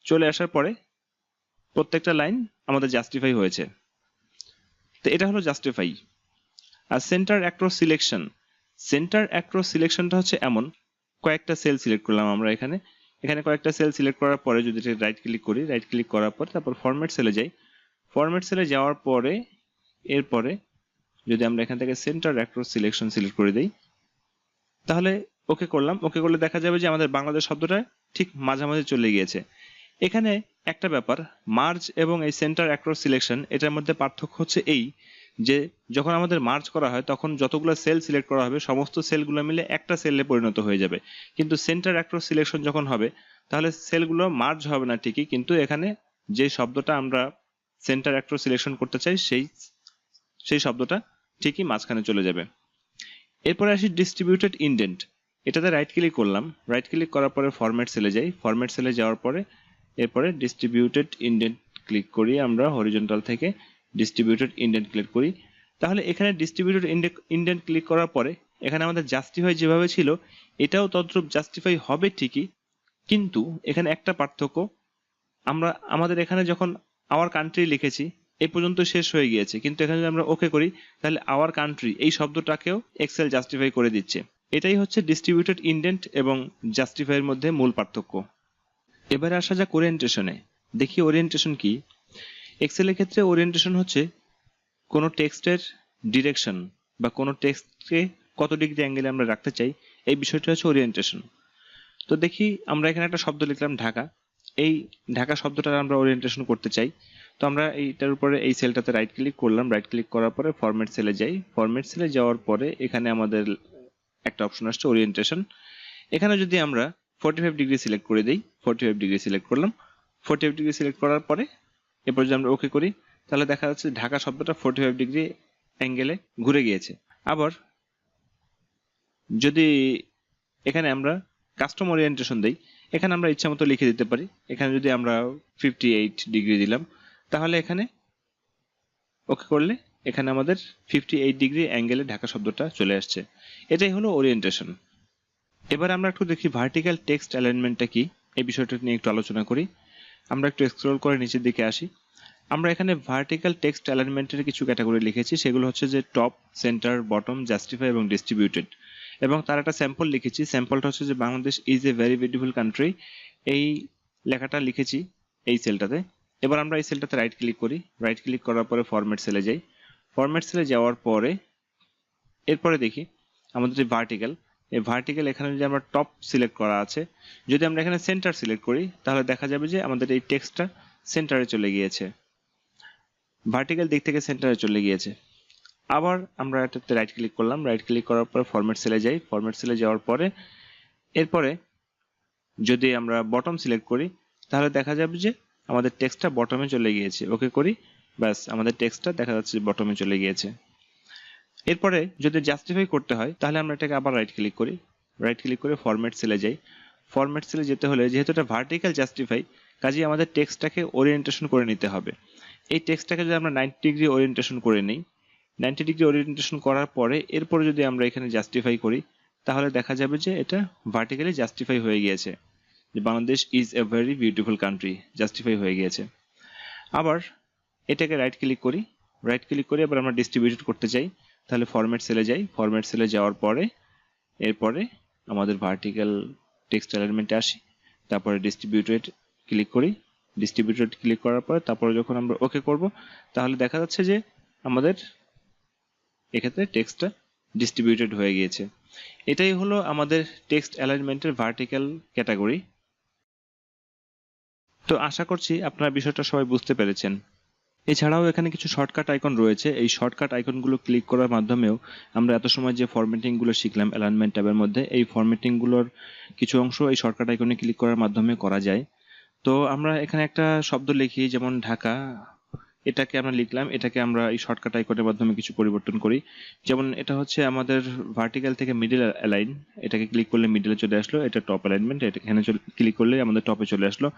চলে আসার পরে প্রত্যেকটা লাইন আমাদের জাস্টিফাই হয়েছে। তো এটা হলো জাস্টিফাই। আর centre across selection. Centre across সিলেকশনটা হচ্ছে এমন, কয়েকটা সেল সিলেক্ট করলাম আমরা এখানে কয়েকটা সেল সিলেক্ট করার পরে যদি রাইট ক্লিক করি, রাইট ক্লিক করার পর তারপর ফরম্যাট সেলে যাই। ফরম্যাট সেলে যাওয়ার পরে এরপরে যদি আমরা এখান থেকে সেন্টার অ্যাক্রস সিলেকশন সিলেক্ট করে দিই তাহলে ওকে করলাম। ওকে করলে দেখা যাবে যে আমাদের বাংলাদেশ শব্দটা ঠিক মাঝামাঝি চলে গিয়েছে। এখানে একটা ব্যাপার, মার্জ এবং এই সেন্টার অ্যাক্রস সিলেকশন এটার মধ্যে পার্থক্য হচ্ছে এই যে যখন আমাদের মার্জ করা হয় তখন যতগুলো সেল সিলেক্ট করা হবে সমস্ত সেলগুলো মিলে একটা সেলে পরিণত হয়ে যাবে। কিন্তু সেন্টার অ্যাক্রস সিলেকশন যখন হবে তাহলে সেলগুলো মার্জ হবে না ঠিকই, কিন্তু এখানে যে শব্দটা আমরা সেন্টার অ্যাক্রস সিলেকশন করতে চাই সেই শব্দটা ঠিকই মাঝখানে চলে যাবে। এরপরে আসি ডিস্ট্রিবিউটেড ইন্ডেন্ট। এটাতে রাইট ক্লিক করলাম। রাইট ক্লিক করার পরে ফরম্যাট সেলে যাই। ফরম্যাট সেলে যাওয়ার পরে এরপরে ডিস্ট্রিবিউটেড ইন্ডেন্ট ক্লিক করি। আমরা হরিজন্টাল থেকে ডিস্ট্রিবিউটেড ইন্ডেন্ট ক্লিক করি। তাহলে এখানে ডিস্ট্রিবিউটেড ইন্ডেন্ট ক্লিক করার পরে এখানে আমাদের জাস্টিফাই যেভাবে ছিল এটাও তদ্রূপ জাস্টিফাই হবে ঠিকই, কিন্তু এখানে একটা পার্থক্য, আমাদের এখানে যখন আওয়ার কান্ট্রি লিখেছি এই পর্যন্ত শেষ হয়ে গিয়েছে, কিন্তু এখানে যদি আমরা ওকে করি তাহলে আওয়ার কান্ট্রি এই শব্দটাকেও এক্সেল জাস্টিফাই করে দিচ্ছে। এটাই হচ্ছে ডিস্ট্রিবিউটেড ইন্ডেন্ট এবং জাস্টিফাইয়ের মধ্যে মূল পার্থক্য। এবারে আসা যাক ওরিয়েন্টেশনে। দেখি ওরিয়েন্টেশন কি। এক্সেলের ক্ষেত্রে ওরিয়েন্টেশন হচ্ছে কোনো টেক্সটের ডিরেকশন বা কোনো টেক্সটকে কত ডিগ্রি অ্যাঙ্গেলে আমরা রাখতে চাই, এই বিষয়টা হচ্ছে ওরিয়েন্টেশন। তো দেখি আমরা এখানে একটা শব্দ লিখলাম ঢাকা। এই ঢাকা শব্দটার আমরা ওরিয়েন্টেশন করতে চাই। তো আমরা এইটার উপরে এই সেলটাতে রাইট ক্লিক করলাম। রাইট ক্লিক করার পরে ফরম্যাট সেলে যাই। ফরম্যাট সেলে যাওয়ার পরে এখানে আমাদের একটা অপশন আসছে ওরিয়েন্টেশন। এখানে যদি আমরা 45 ডিগ্রি সিলেক্ট করে দিই, 45 ডিগ্রি সিলেক্ট করলাম, 45 ডিগ্রি সিলেক্ট করার পরে এরপর যদি আমরা ওকে করি তাহলে দেখা যাচ্ছে ঢাকা শব্দটা 45 ডিগ্রি অ্যাঙ্গেলে ঘুরে গিয়েছে। আবার যদি এখানে আমরা কাস্টম ওরিয়েন্টেশন দেই, এখানে আমরা ইচ্ছা মতো লিখে দিতে পারি। এখানে যদি আমরা 58 ডিগ্রি দিলাম তাহলে এখানে ওকে করলে এখানে আমাদের 58 ডিগ্রি অ্যাঙ্গেলে ঢাকা শব্দটা চলে আসছে। এটাই হলো ওরিয়েন্টেশন। এবার আমরা একটু দেখি ভার্টিক্যাল টেক্সট অ্যালাইনমেন্টটা কি, এই বিষয়টা নিয়ে একটু আলোচনা করি। আমরা একটু স্ক্রল করে নিচের দিকে আসি। আমরা এখানে ভার্টিক্যাল টেক্সট অ্যালাইনমেন্টের কিছু ক্যাটাগরি লিখেছি, সেগুলো হচ্ছে যে টপ, সেন্টার, বটম, জাস্টিফাই এবং ডিস্ট্রিবিউটেড। এবং তার একটা স্যাম্পল লিখেছি। স্যাম্পলটা হচ্ছে যে Bangladesh is a very beautiful country, এই লেখাটা লিখেছি এই সেলটাতে। এবার আমরা এই সেলটাতে রাইট ক্লিক করি, রাইট ক্লিক করার পরে ফরম্যাট সেলে যাই। ফরম্যাট সেলে যাওয়ার পরে এরপরে দেখি আমাদের যে ভার্টিক্যাল, এই ভার্টিক্যাল এখানে যদি আমরা টপ সিলেক্ট করা আছে, যদি আমরা এখানে সেন্টার সিলেক্ট করি তাহলে দেখা যাবে যে আমাদের এই টেক্সটটা সেন্টারে চলে গিয়েছে, ভার্টিক্যাল দিক থেকে সেন্টারে চলে গিয়েছে। আবার আমরা এটাতে রাইট ক্লিক করলাম, রাইট ক্লিক করার পর ফরম্যাট সেলে যাই। ফরম্যাট সেলে যাওয়ার পরে এরপরে যদি আমরা বটম সিলেক্ট করি তাহলে দেখা যাবে যে আমাদের টেক্সটটা বটমে চলে গিয়েছে। ওকে করি, ব্যাস আমাদের টেক্সটটা দেখা যাচ্ছে বটমে চলে গিয়েছে। এরপরে যদি জাস্টিফাই করতে হয় তাহলে আমরা এটাকে আবার রাইট ক্লিক করি, রাইট ক্লিক করে ফরম্যাট সেলে যাই। ফরম্যাট সেলে যেতে হলে যেহেতু এটা ভার্টিক্যাল জাস্টিফাই, কাজেই আমাদের টেক্সটটাকে ওরিয়েন্টেশন করে নিতে হবে। এই টেক্সটটাকে যদি আমরা 90 ডিগ্রি ওরিয়েন্টেশন করে নিই, 90 ডিগ্রি ওরিয়েন্টেশন করার পরে এরপরে যদি আমরা এখানে জাস্টিফাই করি তাহলে দেখা যাবে যে এটা ভার্টিক্যালি জাস্টিফাই হয়ে গিয়েছে, যে Bangladesh is a very beautiful country, justify হয়ে গিয়েছে। আবার এটাকে রাইট ক্লিক করি, রাইট ক্লিক করে এবার আমরা ডিস্ট্রিবিউট করতে চাই, তাহলে ফরম্যাট সেলে যাই। ফরম্যাট সেলে যাওয়ার পরে এরপরে আমাদের ভার্টিক্যাল টেক্সট অ্যালাইনমেন্টে আসি, তারপরে ডিস্ট্রিবিউটেড ক্লিক করি। ডিস্ট্রিবিউটেড ক্লিক করার পরে তারপরে যখন আমরা ওকে করব তাহলে দেখা যাচ্ছে যে আমাদের এক্ষেত্রে টেক্সটটা ডিস্ট্রিবিউটেড হয়ে গিয়েছে। এটাই হলো আমাদের টেক্সট অ্যালাইনমেন্টের ভার্টিক্যাল ক্যাটাগরি। তো আশা করছি আপনারা বিষয়টা সবাই বুঝতে পেরেছেন। এছাড়াও এখানে কিছু শর্টকাট আইকন রয়েছে, এই শর্টকাট আইকনগুলো ক্লিক করার মাধ্যমেও আমরা এত সময় যে ফরম্যাটিংগুলো শিখলাম অ্যালাইনমেন্ট ট্যাবের মধ্যে, এই ফরম্যাটিংগুলোর কিছু অংশ এই শর্টকাট আইকনে ক্লিক করার মাধ্যমে করা যায়। তো আমরা এখানে একটা শব্দ লিখি, যেমন ঢাকা, এটাকে আমরা লিখলাম, এটাকে আমরা এই শর্টকাট আইকনের মাধ্যমে কিছু পরিবর্তন করি। যেমন এটা হচ্ছে আমাদের ভার্টিক্যাল থেকে মিডল অ্যালাইন, এটাকে ক্লিক করলে মিডলে চলে আসলো, এটা টপ অ্যালাইনমেন্ট, এটা এখানে ক্লিক করলে আমাদের টপে চলে আসলো।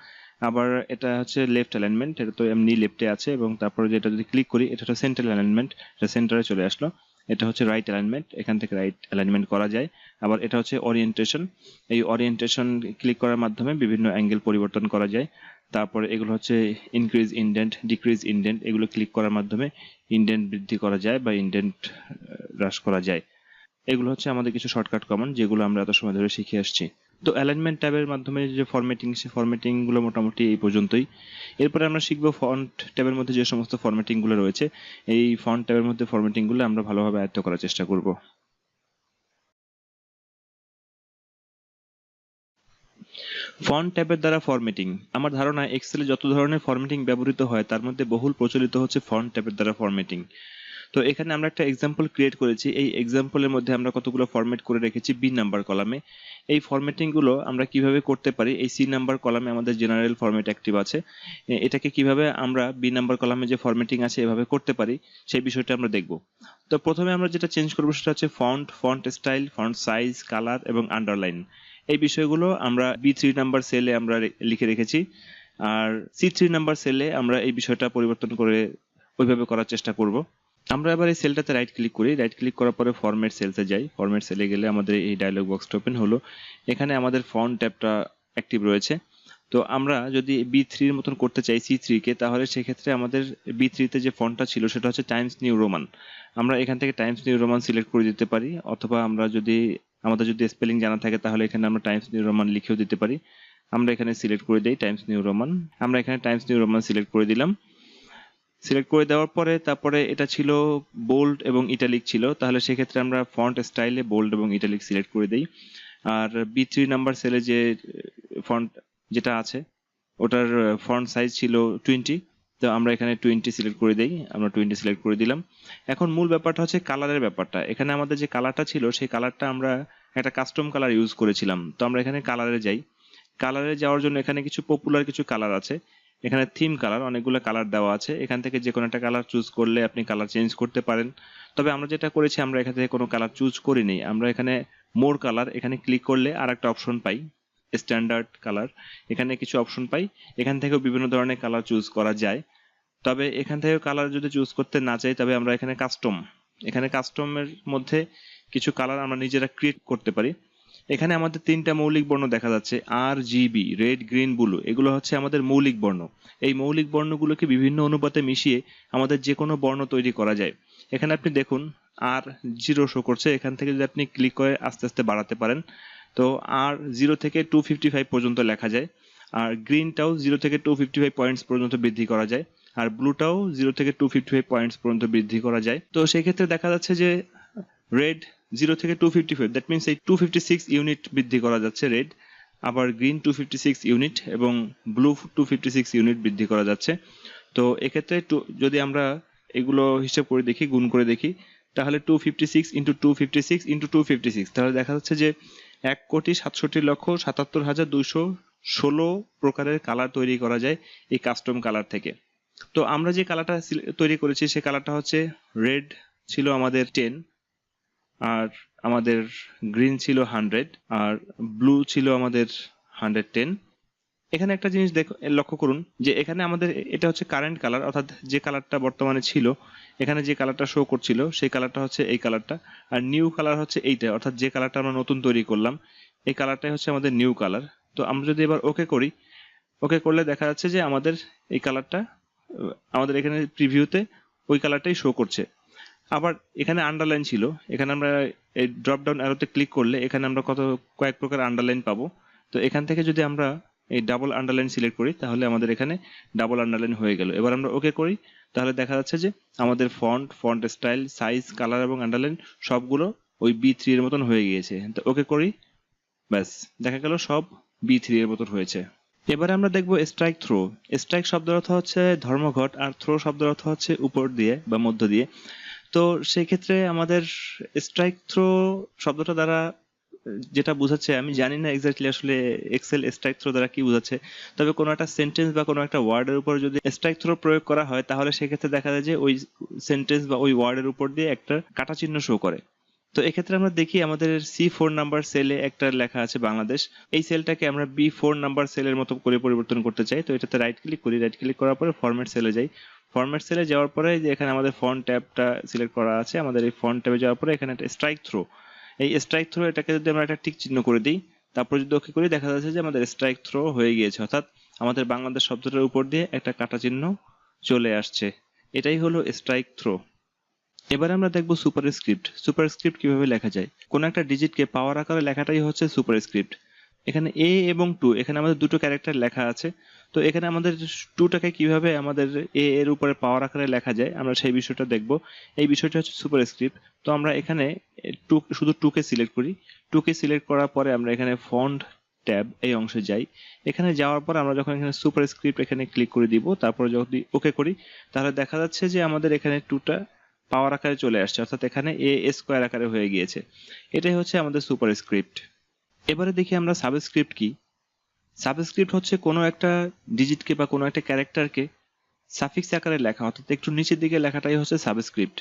আবার এটা হচ্ছে লেফট অ্যালাইনমেন্ট, এটা তো এমনি লেফটে আছে, এবং তারপরে যেটা যদি ক্লিক করি এটা হচ্ছে সেন্ট্রাল অ্যালাইনমেন্ট, এটা সেন্টারে চলে আসলো। এটা হচ্ছে রাইট অ্যালাইনমেন্ট, এখান থেকে রাইট অ্যালাইনমেন্ট করা যায়। আবার এটা হচ্ছে ওরিয়েন্টেশন, এই ওরিয়েন্টেশন ক্লিক করার মাধ্যমে বিভিন্ন অ্যাঙ্গেল পরিবর্তন করা যায়। তারপরে এগুলো হচ্ছে ইনক্রিজ ইনডেন্ট, ডিক্রিজ ইনডেন্ট, এগুলো ক্লিক করার মাধ্যমে ইনডেন্ট বৃদ্ধি করা যায় বা ইনডেন্ট হ্রাস করা যায়। এগুলো হচ্ছে আমাদের কিছু শর্টকাট কমান্ড যেগুলো আমরা এত সময় ধরে শিখে আসছি। তো অ্যালাইনমেন্ট ট্যাবের মাধ্যমে যে ফরম্যাটিং, সে ফরম্যাটিং গুলো মোটামুটি এই পর্যন্তই। এরপরে আমরা শিখবো ফন্ট ট্যাবের মধ্যে যে সমস্ত ফরম্যাটিং গুলো রয়েছে, এই ফন্ট ট্যাবের মধ্যে ফরম্যাটিং গুলো আমরা ভালোভাবে আয়ত্ত করার চেষ্টা করব। ফন্ট ট্যাবের দ্বারা ফরম্যাটিং, আমার ধারণা এক্সেলে যত ধরনের ফরম্যাটিং ব্যবহৃত হয় তার মধ্যে বহুল প্রচলিত হচ্ছে ফন্ট ট্যাবের দ্বারা ফরম্যাটিং। তো এখানে আমরা একটা এক্সাম্পল ক্রিয়েট করেছি, এই এক্সাম্পলের মধ্যে আমরা কতগুলো ফরম্যাট করে রেখেছি বি নাম্বার কলামে। এই ফরম্যাটিং গুলো আমরা কিভাবে করতে পারি, এই সি নাম্বার কলামে আমাদের জেনারেল ফরম্যাট অ্যাক্টিভ আছে, এটাকে কিভাবে আমরা বি নাম্বার কলামে যে ফরম্যাটিং আছে এভাবে করতে পারি সেই বিষয়টা আমরা দেখব। তো প্রথমে আমরা যেটা চেঞ্জ করবো সেটা হচ্ছে font, font style, font size, colour এবং আন্ডারলাইন। এই বিষয়গুলো আমরা বি3 নাম্বার সেলে আমরা লিখে রেখেছি, আর সি3 নাম্বার সেলে আমরা এই বিষয়টা পরিবর্তন করে ওইভাবে করার চেষ্টা করব। আমরা এবার এই সেলটাতে রাইট ক্লিক করি, রাইট ক্লিক করার পরে ফরম্যাট সেলসে যাই। ফরম্যাট সেলে গেলে আমাদের এই ডায়লগ বক্সটা ওপেন হলো, এখানে আমাদের ফন্ট ট্যাবটা অ্যাক্টিভ রয়েছে। তো আমরা যদি বি3 এর মতন করতে চাই সি3 কে, তাহলে সেক্ষেত্রে আমাদের বি3 যে ফন্টটা ছিল সেটা হচ্ছে টাইমস নিউ রোমান। আমরা এখান থেকে টাইমস নিউ রোমান সিলেক্ট করে দিতে পারি, অথবা আমরা যদি আমাদের যদি স্পেলিং জানা থাকে তাহলে এখানে আমরা টাইমস নিউ রোমান লিখেও দিতে পারি। আমরা এখানে সিলেক্ট করে দিই টাইমস নিউ রোমান, আমরা এখানে টাইমস নিউ রোমান সিলেক্ট করে দিলাম। সিলেক্ট করে দেওয়ার পরে তারপরে এটা ছিল বোল্ড এবং ইটালিক ছিল, তাহলে সেক্ষেত্রে আমরা ফন্ট স্টাইলে বোল্ড এবং ইটালিক সিলেক্ট করে দিই। আর বি3 নাম্বার সেলে যে ফন্ট যেটা আছে ওটার ফন্ট সাইজ ছিল 20, তো আমরা এখানে 20 সিলেক্ট করে দেই, আমরা 20 সিলেক্ট করে দিলাম। এখন মূল ব্যাপারটা হচ্ছে কালারের ব্যাপারটা। এখানে আমাদের যে কালারটা ছিল সেই কালারটা আমরা একটা কাস্টম কালার ইউজ করেছিলাম। তো আমরা এখানে কালারে যাই। কালারে যাওয়ার জন্য এখানে কিছু পপুলার কিছু কালার আছে। এখানে থিম কালার, অনেকগুলো কালার দেওয়া আছে। এখান থেকে যে কোনো একটা কালার চুজ করলে আপনি কালার চেঞ্জ করতে পারেন। তবে আমরা যেটা করেছি, আমরা এখান থেকে কোনো কালার চুজ করিনি। আমরা এখানে মোর কালার এখানে ক্লিক করলে আর একটা অপশন পাই, স্ট্যান্ডার্ড কালার। এখানে কিছু অপশন পাই, এখান থেকেও বিভিন্ন ধরনের কালার চুজ করা যায়। তবে এখান থেকে কালার যদি চুজ করতে না চাই, তবে আমরা এখানে কাস্টমের মধ্যে কিছু কালার আমরা নিজেরা ক্রিয়েট করতে পারি। এখানে আমাদের তিনটা মৌলিক বর্ণ দেখা যাচ্ছে, RGB, রেড, গ্রিন, ব্লু। এগুলো হচ্ছে আমাদের মৌলিক বর্ণ। এই মৌলিক বর্ণগুলোকে বিভিন্ন অনুপাতে মিশিয়ে আমাদের যে কোনো বর্ণ তৈরি করা যায়। এখানে আপনি দেখুন R0 শো করছে। এখান থেকে যদি আপনি ক্লিক করে আস্তে আস্তে বাড়াতে পারেন, তো R0 থেকে 255 পর্যন্ত লেখা যায়। আর গ্রিনটাও 0 থেকে 255 পয়েন্টস পর্যন্ত বৃদ্ধি করা যায়। আর ব্লুটাও 0 থেকে 255 পয়েন্টস পর্যন্ত বৃদ্ধি করা যায়। তো সেই ক্ষেত্রে দেখা যাচ্ছে যে রেড 0 থেকে 255, দ্যাট মিনস এই 256 ইউনিট বৃদ্ধি করা যাচ্ছে রেড। আবার গ্রিন 256 ইউনিট এবং ব্লু 256 ইউনিট বৃদ্ধি করা যাচ্ছে। তো এক্ষেত্রে যদি আমরা এগুলো হিসাব করে দেখি, গুণ করে দেখি, তাহলে 256 ইন্টু 256 ইন্টু 256, তাহলে দেখা যাচ্ছে যে 1,67,77,216 প্রকারের কালার তৈরি করা যায় এই কাস্টম কালার থেকে। তো আমরা যে কালারটা তৈরি করেছি সে কালারটা হচ্ছে রেড ছিল আমাদের 10, আর আমাদের গ্রিন ছিল 100, আর ব্লু ছিল আমাদের 110। এখানে একটা জিনিস লক্ষ্য করুন যে এখানে আমাদের এটা হচ্ছে কারেন্ট কালার, অর্থাৎ যে কালারটা বর্তমানে ছিল, এখানে যে কালারটা শো করছিল সেই কালারটা হচ্ছে এই কালারটা। আর নিউ কালার হচ্ছে এইটা, অর্থাৎ যে কালারটা আমরা নতুন তৈরি করলাম এই কালারটাই হচ্ছে আমাদের নিউ কালার। তো আমরা যদি এবার ওকে করি, ওকে করলে দেখা যাচ্ছে যে আমাদের এই কালারটা আমাদের এখানে প্রিভিউতে ওই কালারটাই শো করছে। আবার এখানে আন্ডারলাইন ছিল, এখানে আমরা এই ড্রপ ডাউন অ্যারোতে ক্লিক করলে এখানে আমরা কয়েক প্রকার আন্ডারলাইন পাবো। তো এখান থেকে যদি আমরা এই ডাবল আন্ডারলাইন সিলেক্ট করি তাহলে আমাদের এখানে ডাবল আন্ডারলাইন হয়ে গেল। এবার আমরা ওকে করি, তাহলে দেখা যাচ্ছে যে আমাদের ফন্ট স্টাইল, সাইজ, কালার এবং আন্ডারলাইন সবগুলো ওই B3 এর মতন হয়ে গিয়েছে। তো ওকে করি, ব্যাস দেখা গেল সব B3 এর মতন হয়েছে। এবারে আমরা দেখব স্ট্রাইক থ্রো। স্ট্রাইক শব্দের অর্থ হচ্ছে ধর্মঘট, আর থ্রো শব্দের অর্থ হচ্ছে উপর দিয়ে বা মধ্য দিয়ে। তো সেই ক্ষেত্রে আমাদের স্ট্রাইক থ্রো শব্দটা দ্বারা যেটা বোঝাচ্ছে, আমি জানি না এক্স্যাক্টলি আসলে এক্সেল স্ট্রাইক থ্রো দ্বারা কি বোঝাচ্ছে। তবে কোনো একটা সেন্টেন্স বা কোনো একটা ওয়ার্ডের উপর যদি স্ট্রাইক থ্রো প্রয়োগ করা হয় তাহলে সেক্ষেত্রে দেখা যায় যে ওই সেন্টেন্স বা ওই ওয়ার্ডের উপর দিয়ে একটা কাটা চিহ্ন শো করে। তো এক্ষেত্রে আমরা দেখি আমাদের C4 নাম্বার সেলে একটা লেখা আছে বাংলাদেশ। এই সেলটাকে আমরা B4 নাম্বার সেলের মতো করে পরিবর্তন করতে চাই। তো এটাতে রাইট ক্লিক করি, রাইট ক্লিক করার পরে ফরম্যাট সেলে যাই। ফরম্যাট সেলে যাওয়ার পরে যে এখানে আমাদের ফন্ট ট্যাবটা সিলেক্ট করা আছে, আমাদের এই ফন্ট ট্যাবে যাওয়ার পরে এখানে একটা স্ট্রাইক থ্রো, এই স্ট্রাইক থ্রো এটাকে যদি আমরা একটা টিক চিহ্ন করে দিই, তারপর যদি ওকে করি, দেখা যাচ্ছে যে আমাদের স্ট্রাইক থ্রো হয়ে গিয়েছে, অর্থাৎ আমাদের বাংলাদেশ শব্দটার উপর দিয়ে একটা কাটা চিহ্ন চলে আসছে। এটাই হলো স্ট্রাইক থ্রো। এবারে আমরা দেখব সুপারস্ক্রিপ্ট। সুপারস্ক্রিপ্ট কিভাবে লেখা যায়। কোন একটা ডিজিটকে পাওয়ার আকারে লেখাটাই হচ্ছে সুপারস্ক্রিপ্ট। এখানে A এবং 2, এখানে আমাদের দুটো ক্যারেক্টার লেখা আছে। তো এখানে আমাদের 2টাকে কিভাবে আমাদের A এর উপরে পাওয়ার আকারে লেখা যায় আমরা সেই বিষয়টা দেখব। এই বিষয়টা হচ্ছে সুপারস্ক্রিপ্ট। তো আমরা এখানে শুধু 2কে সিলেক্ট করি। 2কে সিলেক্ট করার পরে আমরা এখানে ফন্ট ট্যাব এই অংশে যাই। এখানে যাওয়ার পর আমরা যখন এখানে সুপারস্ক্রিপ্ট এখানে ক্লিক করে দিব, তারপর যদি ওকে করি, তাহলে দেখা যাচ্ছে যে আমাদের এখানে 2টা পাওয়ার আকারে চলে আসছে, অর্থাৎ এখানে A স্কোয়ার আকারে হয়ে গিয়েছে। এটাই হচ্ছে আমাদের সুপারস্ক্রিপ্ট। এবারে দেখি আমরা সাবস্ক্রিপ্ট কি। সাবস্ক্রিপ্ট হচ্ছে কোনো একটা ডিজিটকে বা কোনো একটা ক্যারেক্টারকে সাফিক্স আকারে লেখা, অর্থাৎ একটু নিচের দিকে লেখাটাই হচ্ছে সাবস্ক্রিপ্ট।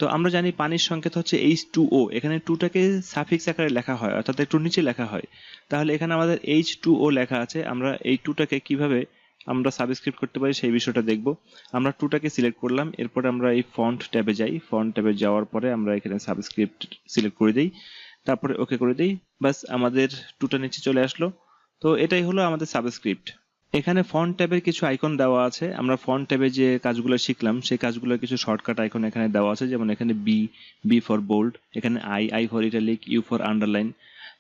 তো আমরা জানি পানির সংকেত হচ্ছে H2O, এখানে 2টাকে সাফিক্স আকারে লেখা হয়, অর্থাৎ একটু নিচে লেখা হয়। তাহলে এখানে আমাদের H2O লেখা আছে, আমরা এই 2টাকে কিভাবে আমরা সাবস্ক্রিপ্ট করতে পারি সেই বিষয়টা দেখব। আমরা 2টাকে সিলেক্ট করলাম, এরপর আমরা এই ফন্ট ট্যাবে যাই। ফন্ট ট্যাবে যাওয়ার পরে আমরা এখানে সাবস্ক্রিপ্ট সিলেক্ট করে দিই, তারপরে ওকে করে দিই, বাস আমাদের 2টা নিচে চলে আসলো। তো এটাই হলো আমাদের সাবস্ক্রিপ্ট। এখানে ফন্ট ট্যাবের কিছু আইকন দেওয়া আছে। আমরা ফন্ট ট্যাবে যে কাজগুলো শিখলাম সেই কাজগুলোর কিছু শর্টকাট আইকন এখানে দেওয়া আছে, যেমন এখানে বি ফর বোল্ড, এখানে I for italic, U for underline.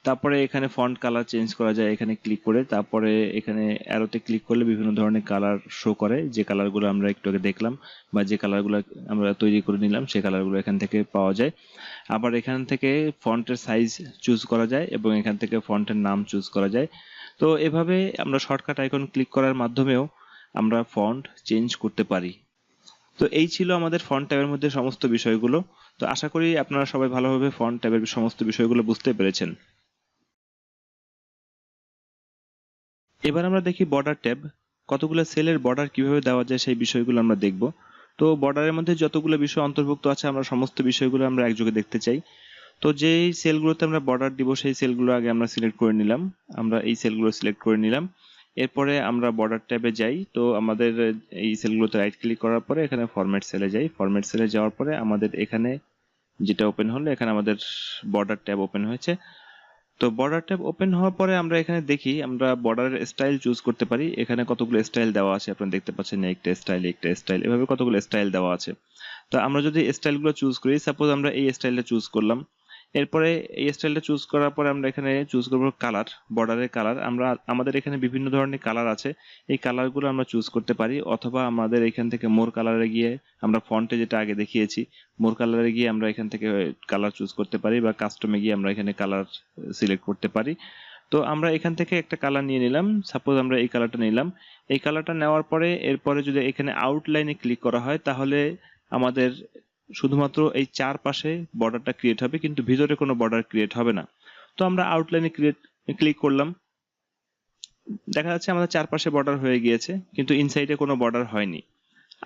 তারপরে এখানে ফন্ট কালার চেঞ্জ করা যায় এখানে ক্লিক করে। তারপরে এখানে অ্যারোতে ক্লিক করলে বিভিন্ন ধরনের কালার শো করে, যে কালারগুলো আমরা একটু আগে দেখলাম বা যে কালারগুলো আমরা তৈরি করে নিলাম সেই কালারগুলো এখান থেকে পাওয়া যায়। আবার এখান থেকে ফন্টের সাইজ চুজ করা যায় এবং এখান থেকে ফন্টের নাম চুজ করা যায়। তো এভাবে আমরা শর্টকাট আইকন ক্লিক করার মাধ্যমেও আমরা ফন্ট চেঞ্জ করতে পারি। তো এই ছিল আমাদের ফন্ট ট্যাবের মধ্যে সমস্ত বিষয়গুলো। তো আশা করি আপনারা সবাই ভালোভাবে ফন্ট ট্যাবের সমস্ত বিষয়গুলো বুঝতে পেরেছেন। এবার আমরা দেখি বর্ডার ট্যাব। কতগুলো সেলের বর্ডার কিভাবে দেওয়া যায় সেই বিষয়গুলো আমরা দেখব। তো বর্ডারের মধ্যে যতগুলো বিষয় অন্তর্ভুক্ত আছে আমরা সমস্ত বিষয়গুলো আমরা একযোগে দেখতে চাই। তো যেই সেলগুলোতে আমরা বর্ডার দিব সেই সেলগুলো আগে আমরা সিলেক্ট করে নিলাম। আমরা এই সেলগুলো সিলেক্ট করে নিলাম। এরপরে আমরা বর্ডার ট্যাবে যাই। তো আমাদের এই সেলগুলোতে রাইট ক্লিক করার পরে এখানে ফরম্যাট সেলে যাই। ফরম্যাট সেলে যাওয়ার পরে আমাদের এখানে যেটা ওপেন হলো, এখানে আমাদের বর্ডার ট্যাব ওপেন হয়েছে। তো বর্ডার ট্যাব ওপেন হওয়ার পরে আমরা এখানে দেখি আমরা বর্ডারের স্টাইল চুজ করতে পারি। এখানে কতগুলো স্টাইল দেওয়া আছে আপনারা দেখতে পাচ্ছেন, একটা স্টাইল এভাবে কতগুলো স্টাইল দেওয়া আছে। তো আমরা যদি স্টাইলগুলো চুজ করি, সাপোজ আমরা এই স্টাইলটা চুজ করলাম। এরপরে এই স্টাইলটা চুজ করার পরে আমরা এখানে চুজ করব কালার, বর্ডারের কালার। আমাদের এখানে বিভিন্ন ধরনের কালার আছে, এই কালারগুলো আমরা চুজ করতে পারি, অথবা আমাদের এখান থেকে মোর কালারে গিয়ে আমরা ফন্টে যেটা আগে দেখিয়েছি মোর কালারে গিয়ে আমরা এখান থেকে কালার চুজ করতে পারি, বা কাস্টমে গিয়ে আমরা এখানে কালার সিলেক্ট করতে পারি। তো আমরা এখান থেকে একটা কালার নিয়ে নিলাম, সাপোজ আমরা এই কালারটা নিলাম। এই কালারটা নেওয়ার পরে এরপরে যদি এখানে আউটলাইনে ক্লিক করা হয় তাহলে আমাদের শুধুমাত্র এই চারপাশে বর্ডারটা ক্রিয়েট হবে, কিন্তু ভিতরে কোনো বর্ডার ক্রিয়েট হবে না। তো আমরা আউটলাইনে ক্লিক করলাম, দেখা যাচ্ছে আমাদের চারপাশে বর্ডার হয়ে গিয়েছে, কিন্তু ইনসাইডে কোনো বর্ডার হয়নি।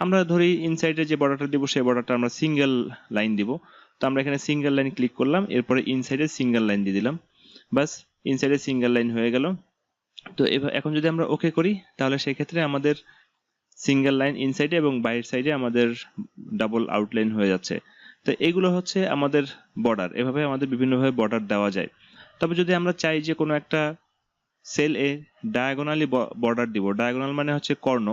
আমরা ধরি ইনসাইডে যে বর্ডারটা দিব সেই বর্ডারটা আমরা সিঙ্গেল লাইন দিব। তো আমরা এখানে সিঙ্গেল লাইন ক্লিক করলাম, এরপরে ইনসাইডে সিঙ্গেল লাইন দিয়ে দিলাম, বাস ইনসাইডে সিঙ্গেল লাইন হয়ে গেল। তো এখন যদি আমরা ওকে করি তাহলে সেক্ষেত্রে আমাদের সিঙ্গেল লাইন ইনসাইডে এবং বাইরের সাইডে আমাদের ডাবল আউটলাইন হয়ে যাচ্ছে। তো এইগুলো হচ্ছে আমাদের বর্ডার। এভাবে আমাদের বিভিন্নভাবে বর্ডার দেওয়া যায়। তবে যদি আমরা চাই যে কোনো একটা সেল এ ডায়াগোনালি বর্ডার দিব, ডায়াগোনাল মানে হচ্ছে কর্ণ,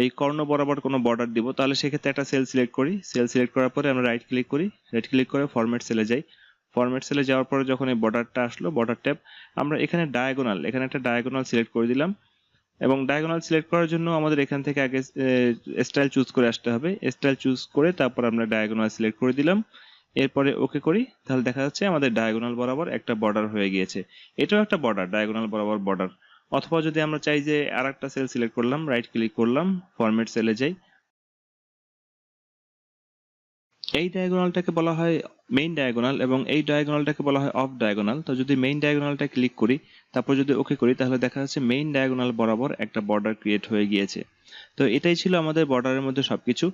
এই কর্ণ বরাবর কোনো বর্ডার দিব, তাহলে সেক্ষেত্রে একটা সেল সিলেক্ট করি। সেল সিলেক্ট করার পরে আমরা রাইট ক্লিক করি, রাইট ক্লিক করে ফরম্যাট সেলে যাই। ফরম্যাট সেলে যাওয়ার পরে যখন এই বর্ডারটা আসলো, বর্ডার ট্যাব, আমরা এখানে ডায়াগোনাল, এখানে একটা ডায়াগোনাল সিলেক্ট করে দিলাম। এবং ডায়াগোনাল সিলেক্ট করার জন্য আমাদের এখান থেকে আগে স্টাইল চুজ করে আসতে হবে। স্টাইল চুজ করে তারপর আমরা ডায়াগোনাল সিলেক্ট করে দিলাম, এরপরে ওকে করি, তাহলে দেখা যাচ্ছে আমাদের ডায়াগোনাল বরাবর একটা বর্ডার হয়ে গিয়েছে। এটাও একটা বর্ডার, ডায়াগোনাল বরাবর বর্ডার। অথবা যদি আমরা চাই যে আর একটা সেল সিলেক্ট করলাম, রাইট ক্লিক করলাম, ফরম্যাট সেলে যাই, এই ডায়াগোনালটাকে বলা হয় মেইন ডায়াগোনাল এবং এই ডায়াগোনালটাকে বলা হয় অফ ডায়াগোনাল। তো যদি মেইন ডায়াগোনালটা ক্লিক করি তারপর যদি ওকে করি তাহলে দেখা যাচ্ছে মেইন ডায়াগোনাল বরাবর একটা বর্ডার ক্রিয়েট হয়ে গিয়েছে। তো এটাই ছিল আমাদের বর্ডারের মধ্যে সবকিছু।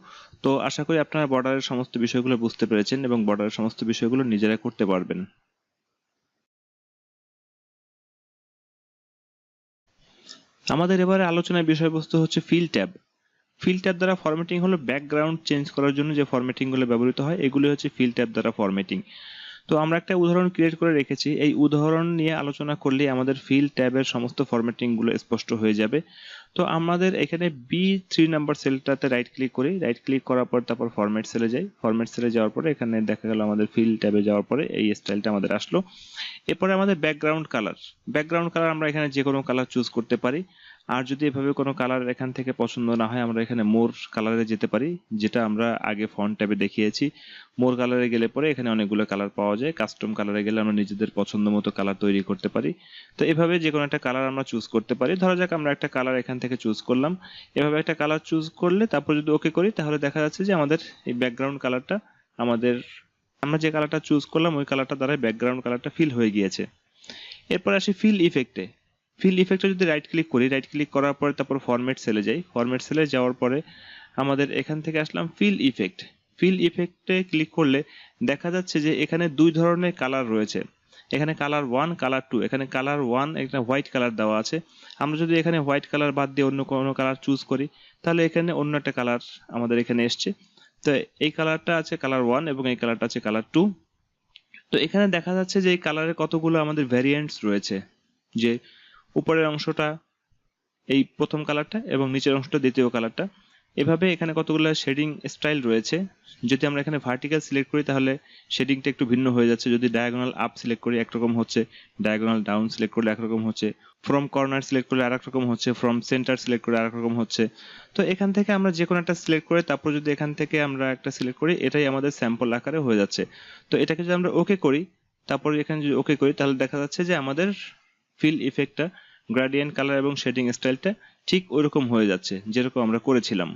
তো আশা করি আপনারা বর্ডারের সমস্ত বিষয়গুলো বুঝতে পেরেছেন এবং বর্ডারের সমস্ত বিষয়গুলো নিজেরা করতে পারবেন। আমাদের এবারে আলোচনার বিষয়বস্তু হচ্ছে ফিল ট্যাব। ফিল ট্যাব দ্বারা ফরম্যাটিং হলো ব্যাকগ্রাউন্ড চেঞ্জ করার জন্য যে ফরম্যাটিং গুলো ব্যবহৃত হয়, এগুলো হচ্ছে ফিল ট্যাব দ্বারা ফরম্যাটিং। তো আমরা একটা উদাহরণ ক্রিয়েট করে রেখেছি, এই উদাহরণ নিয়ে আলোচনা করলে আমাদের ফিল ট্যাবের সমস্ত ফরম্যাটিং গুলো স্পষ্ট হয়ে যাবে। তো আমাদের এখানে B3 নাম্বার সেলটাতে রাইট ক্লিক করি, রাইট ক্লিক করার পর তারপর ফরম্যাট সেলে যাই। ফরম্যাট সেলে যাওয়ার পরে এখানে দেখা গেল আমাদের ফিল ট্যাবে যাওয়ার পরে এই স্টাইলটা আমাদের আসলো। এরপরে আমাদের ব্যাকগ্রাউন্ড কালার, ব্যাকগ্রাউন্ড কালার আমরা এখানে যে কোনো কালার চুজ করতে পারি। আর যদি এভাবে কোনো কালার এখান থেকে পছন্দ না হয় আমরা এখানে মোর কালারে যেতে পারি, যেটা আমরা আগে ফন্ট ট্যাবে দেখিয়েছি। মোর কালারে গেলে পরে এখানে অনেকগুলো কালার পাওয়া যায়, কাস্টম কালারে গেলে আমরা নিজেদের পছন্দ মতো কালার তৈরি করতে পারি। তো এভাবে যে কোনো একটা কালার আমরা চুজ করতে পারি। ধরা যাক আমরা একটা কালার এখান থেকে চুজ করলাম, এভাবে একটা কালার চুজ করলে তারপর যদি ওকে করি তাহলে দেখা যাচ্ছে যে আমাদের এই ব্যাকগ্রাউন্ড কালারটা আমাদের আমরা যে কালারটা চুজ করলাম ওই কালারটা দ্বারা ব্যাকগ্রাউন্ড কালারটা ফিল হয়ে গিয়েছে। এরপর আসি ফিল ইফেক্টে। ফিল ইফেক্টে যদি রাইট ক্লিক করি, রাইট ক্লিক করার পরে তারপর ফরম্যাট সেলে যাই। ফরম্যাট সেলে যাওয়ার পরে আমাদের এখান থেকে আসলাম ফিল ইফেক্ট। ফিল ইফেক্টে ক্লিক করলে দেখা যাচ্ছে যে এখানে দুই ধরনের কালার রয়েছে, এখানে কালার 1, কালার 2। এখানে কালার 1 একটা হোয়াইট কালার দেওয়া আছে। আমরা যদি এখানে হোয়াইট কালার বাদ দিয়ে অন্য কোনো কালার চুজ করি তাহলে এখানে অন্য একটা কালার আমাদের এখানে এসছে। তো এই কালারটা আছে কালার 1 এবং এই কালারটা আছে কালার 2। তো এখানে দেখা যাচ্ছে যে এই কালারের কতগুলো আমাদের ভ্যারিয়েন্টস রয়েছে, যে উপরের অংশটা এই প্রথম কালারটা এবং নিচের অংশটা দ্বিতীয় কালারটা। এভাবে এখানে কতগুলো শেডিং স্টাইল রয়েছে। যদি আমরা এখানে ভার্টিক্যাল সিলেক্ট করি তাহলে শেডিংটা একটু ভিন্ন হয়ে যাচ্ছে, যদি ডায়াগোনাল আপ সিলেক্ট করি একরকম হচ্ছে, ডায়াগোনাল ডাউন সিলেক্ট করলে একরকম হচ্ছে, ফ্রম কর্নার সিলেক্ট করলে আরেক রকম হচ্ছে, ফ্রম সেন্টার সিলেক্ট করলে আরেক রকম হচ্ছে। তো এখান থেকে আমরা যে কোনো একটা সিলেক্ট করে তারপর যদি এখান থেকে আমরা একটা সিলেক্ট করি এটাই আমাদের স্যাম্পল আকারে হয়ে যাচ্ছে। তো এটাকে যদি আমরা ওকে করি তারপর এখানে যদি ওকে করি তাহলে দেখা যাচ্ছে যে আমাদের ফিল ইফেক্টটা গ্রেডিয়েন্ট কালার এবং শেডিং স্টাইলটা ঠিক ওইরকম হয়ে যাচ্ছে যেরকম আমরা করেছিলাম।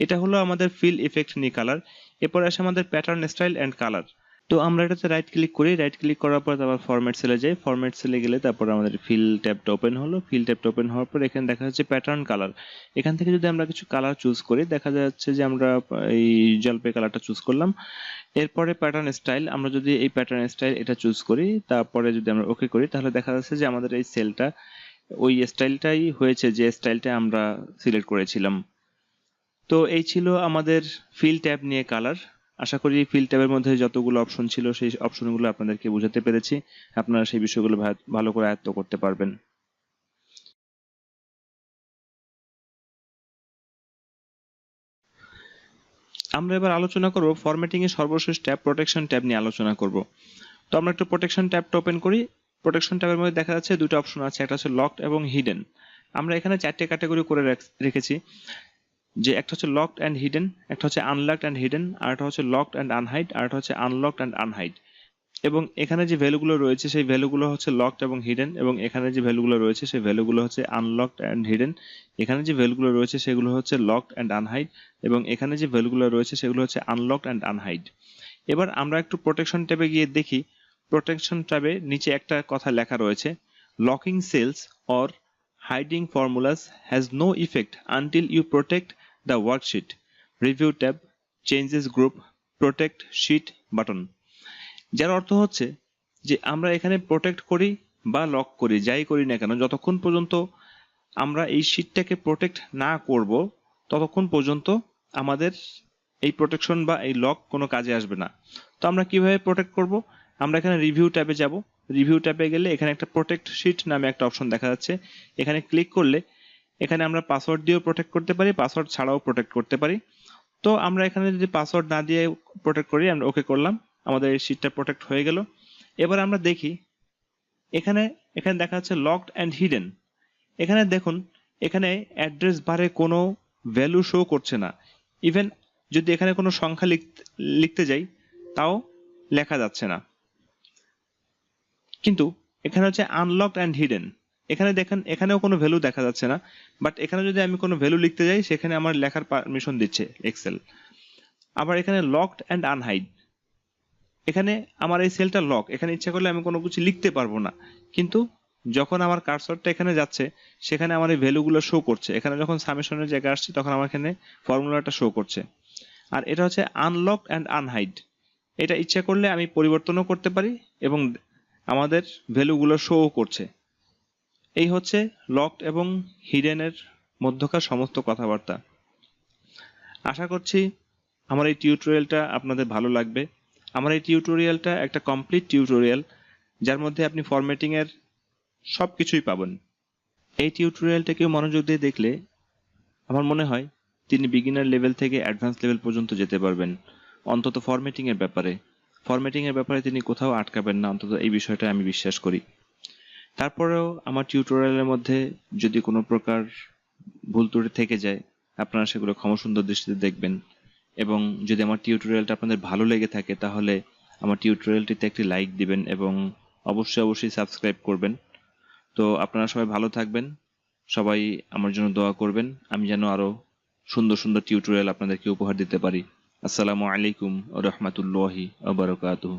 এটা হলো আমাদের ফিল ইফেক্ট নিয়ে কালার। এরপর আসে আমাদের প্যাটার্ন স্টাইল অ্যান্ড কালার। তো আমরা এটাতে রাইট ক্লিক করি, রাইট ক্লিক করার পর তারপর ফরম্যাট সেলে যাই, ফরম্যাট সেলে গেলে তারপর আমাদের ফিল ট্যাবটা ওপেন হলো, ফিল ট্যাবটা ওপেন হওয়ার পর এখানে দেখা যাচ্ছে প্যাটার্ন কালার। এখান থেকে যদি আমরা কিছু কালার চুজ করি, দেখা যাচ্ছে যে আমরা এই জলপাই কালারটা চুজ করলাম। এরপরে প্যাটার্ন স্টাইল, আমরা যদি এই প্যাটার্ন স্টাইল এটা চুজ করি, তারপরে যদি আমরা ওকে করি, তাহলে দেখা যাচ্ছে যে আমাদের এই সেলটা ওই স্টাইলটাই হয়েছে যে স্টাইলটা আমরা সিলেক্ট করেছিলাম। তো এই ছিল আমাদের ফিল ট্যাব নিয়ে কালার। আশা করি ফিল ট্যাবের মধ্যে যতগুলো অপশন ছিল সেই অপশনগুলো আপনাদেরকে বোঝাতে পেরেছি, আপনারা সেই বিষয়গুলো ভালো করে আয়ত্ত করতে পারবেন। আমরা এবার আলোচনা করব ফরম্যাটিং এর সর্বশেষ ট্যাব প্রোটেকশন ট্যাব নিয়ে আলোচনা করব। তো আমরা একটু প্রোটেকশন ট্যাবটা ওপেন করি। প্রোটেকশন ট্যাবের মধ্যে দেখা যাচ্ছে দুটো অপশন আছে, একটা হচ্ছে লকড এবং হিডেন। আমরা এখানে 4টে ক্যাটাগরি করে রেখেছি, যে একটা হচ্ছে লকড অ্যান্ড হিডেন, একটা হচ্ছে আনলকড অ্যান্ড হিডেন, আর একটা হচ্ছে লকড অ্যান্ড আনহাইড, আর একটা হচ্ছে আনলকড অ্যান্ড আনহাইড। এবং এখানে যে ভ্যালুগুলো রয়েছে সেই ভ্যালুগুলো হচ্ছে লকড এবং হিডেন, এবং এখানে যে ভ্যালুগুলো রয়েছে সেই ভ্যালুগুলো হচ্ছে আনলকড অ্যান্ড হিডেন। এখানে যে ভ্যালুগুলো রয়েছে সেগুলো হচ্ছে লকড অ্যান্ড আনহাইড, এবং এখানে যে ভ্যালুগুলো রয়েছে সেগুলো হচ্ছে আনলকড অ্যান্ড আনহাইড। এবার আমরা একটু প্রোটেকশন ট্যাবে গিয়ে দেখি। প্রোটেকশন ট্যাবে নিচে একটা কথা লেখা রয়েছে, locking cells or hiding formulas has no effect until you protect the worksheet, review tab, changes group, protect sheet button. যার অর্থ হচ্ছে যে আমরা এখানে প্রোটেক্ট করি বা লক করি, যাই করি না কেন, যতক্ষণ পর্যন্ত আমরা এই শিটটাকে প্রোটেক্ট না করব ততক্ষণ পর্যন্ত আমাদের এই প্রোটেকশন বা এই লক কোনো কাজে আসবে না। তো আমরা কিভাবে প্রোটেক্ট করব? আমরা এখানে রিভিউ ট্যাবে যাব। রিভিউ ট্যাবে গেলে এখানে একটা প্রোটেক্ট শিট নামে একটা অপশন দেখা যাচ্ছে। এখানে ক্লিক করলে এখানে আমরা পাসওয়ার্ড দিয়েও প্রোটেক্ট করতে পারি, পাসওয়ার্ড ছাড়াও প্রোটেক্ট করতে পারি। তো আমরা এখানে যদি পাসওয়ার্ড না দিয়ে প্রোটেক্ট করি, আমরা ওকে করলাম, আমাদের এই শিটটা প্রোটেক্ট হয়ে গেল। এবার আমরা দেখি এখানে এখানে দেখা যাচ্ছে লকড অ্যান্ড হিডেন। এখানে দেখুন, এখানে অ্যাড্রেস বারে কোনো ভ্যালু শো করছে না। ইভেন যদি এখানে কোনো সংখ্যা লিখতে যাই তাও লেখা যাচ্ছে না। কিন্তু এখানে হচ্ছে আনলকড অ্যান্ড হিডেন, এখানে দেখেন এখানেও কোনো ভ্যালু দেখা যাচ্ছে না, বাট এখানে যদি আমি কোনো ভ্যালু লিখতে যাই সেখানে আমার লেখার পারমিশন দিচ্ছে এক্সেল। আবার এখানে লকড অ্যান্ড আনহাইড, এখানে আমার এই সেলটা লক, এখানে ইচ্ছা করলে আমি কোনো কিছু লিখতে পারবো না, কিন্তু যখন আমার কার্সরটা এখানে যাচ্ছে সেখানে আমার এই ভ্যালুগুলো শো করছে। এখানে যখন সামেশনের জায়গায় আসছে তখন আমার এখানে ফর্মুলাটা শো করছে। আর এটা হচ্ছে আনলক অ্যান্ড আনহাইড, এটা ইচ্ছা করলে আমি পরিবর্তনও করতে পারি এবং আমাদের ভ্যালুগুলো শো করছে। এই হচ্ছে লকড এবং হিডেনের মধ্যকার সমস্ত কথাবার্তা। আশা করছি আমার এই টিউটোরিয়ালটা আপনাদের ভালো লাগবে। আমার এই টিউটোরিয়ালটা একটা কমপ্লিট টিউটোরিয়াল, যার মধ্যে আপনি ফরম্যাটিং এর সব কিছুই পাবেন। এই টিউটোরিয়ালটা কেউ মনোযোগ দিয়ে দেখলে আমার মনে হয় তিনি বিগিনার লেভেল থেকে অ্যাডভান্স লেভেল পর্যন্ত যেতে পারবেন, অন্তত ফরম্যাটিং এর ব্যাপারে। ফরম্যাটিং এর ব্যাপারে তিনি কোথাও আটকাবেন না, অন্তত এই বিষয়টা আমি বিশ্বাস করি। তারপরেও আমার টিউটোরিয়ালের মধ্যে যদি কোনো প্রকার ভুল ত্রুটি থেকে যায়, আপনারা সেগুলো ক্ষমাসুন্দর দৃষ্টিতে দেখবেন। এবং যদি আমার টিউটোরিয়ালটা আপনাদের ভালো লেগে থাকে তাহলে আমার টিউটোরিয়ালটিতে একটি লাইক দিবেন এবং অবশ্যই সাবস্ক্রাইব করবেন। তো আপনারা সবাই ভালো থাকবেন, সবাই আমার জন্য দোয়া করবেন, আমি যেন আরো সুন্দর সুন্দর টিউটোরিয়াল আপনাদেরকে উপহার দিতে পারি। আসসালামু আলাইকুম ওয়া রাহমাতুল্লাহি ওয়া বারাকাতুহু।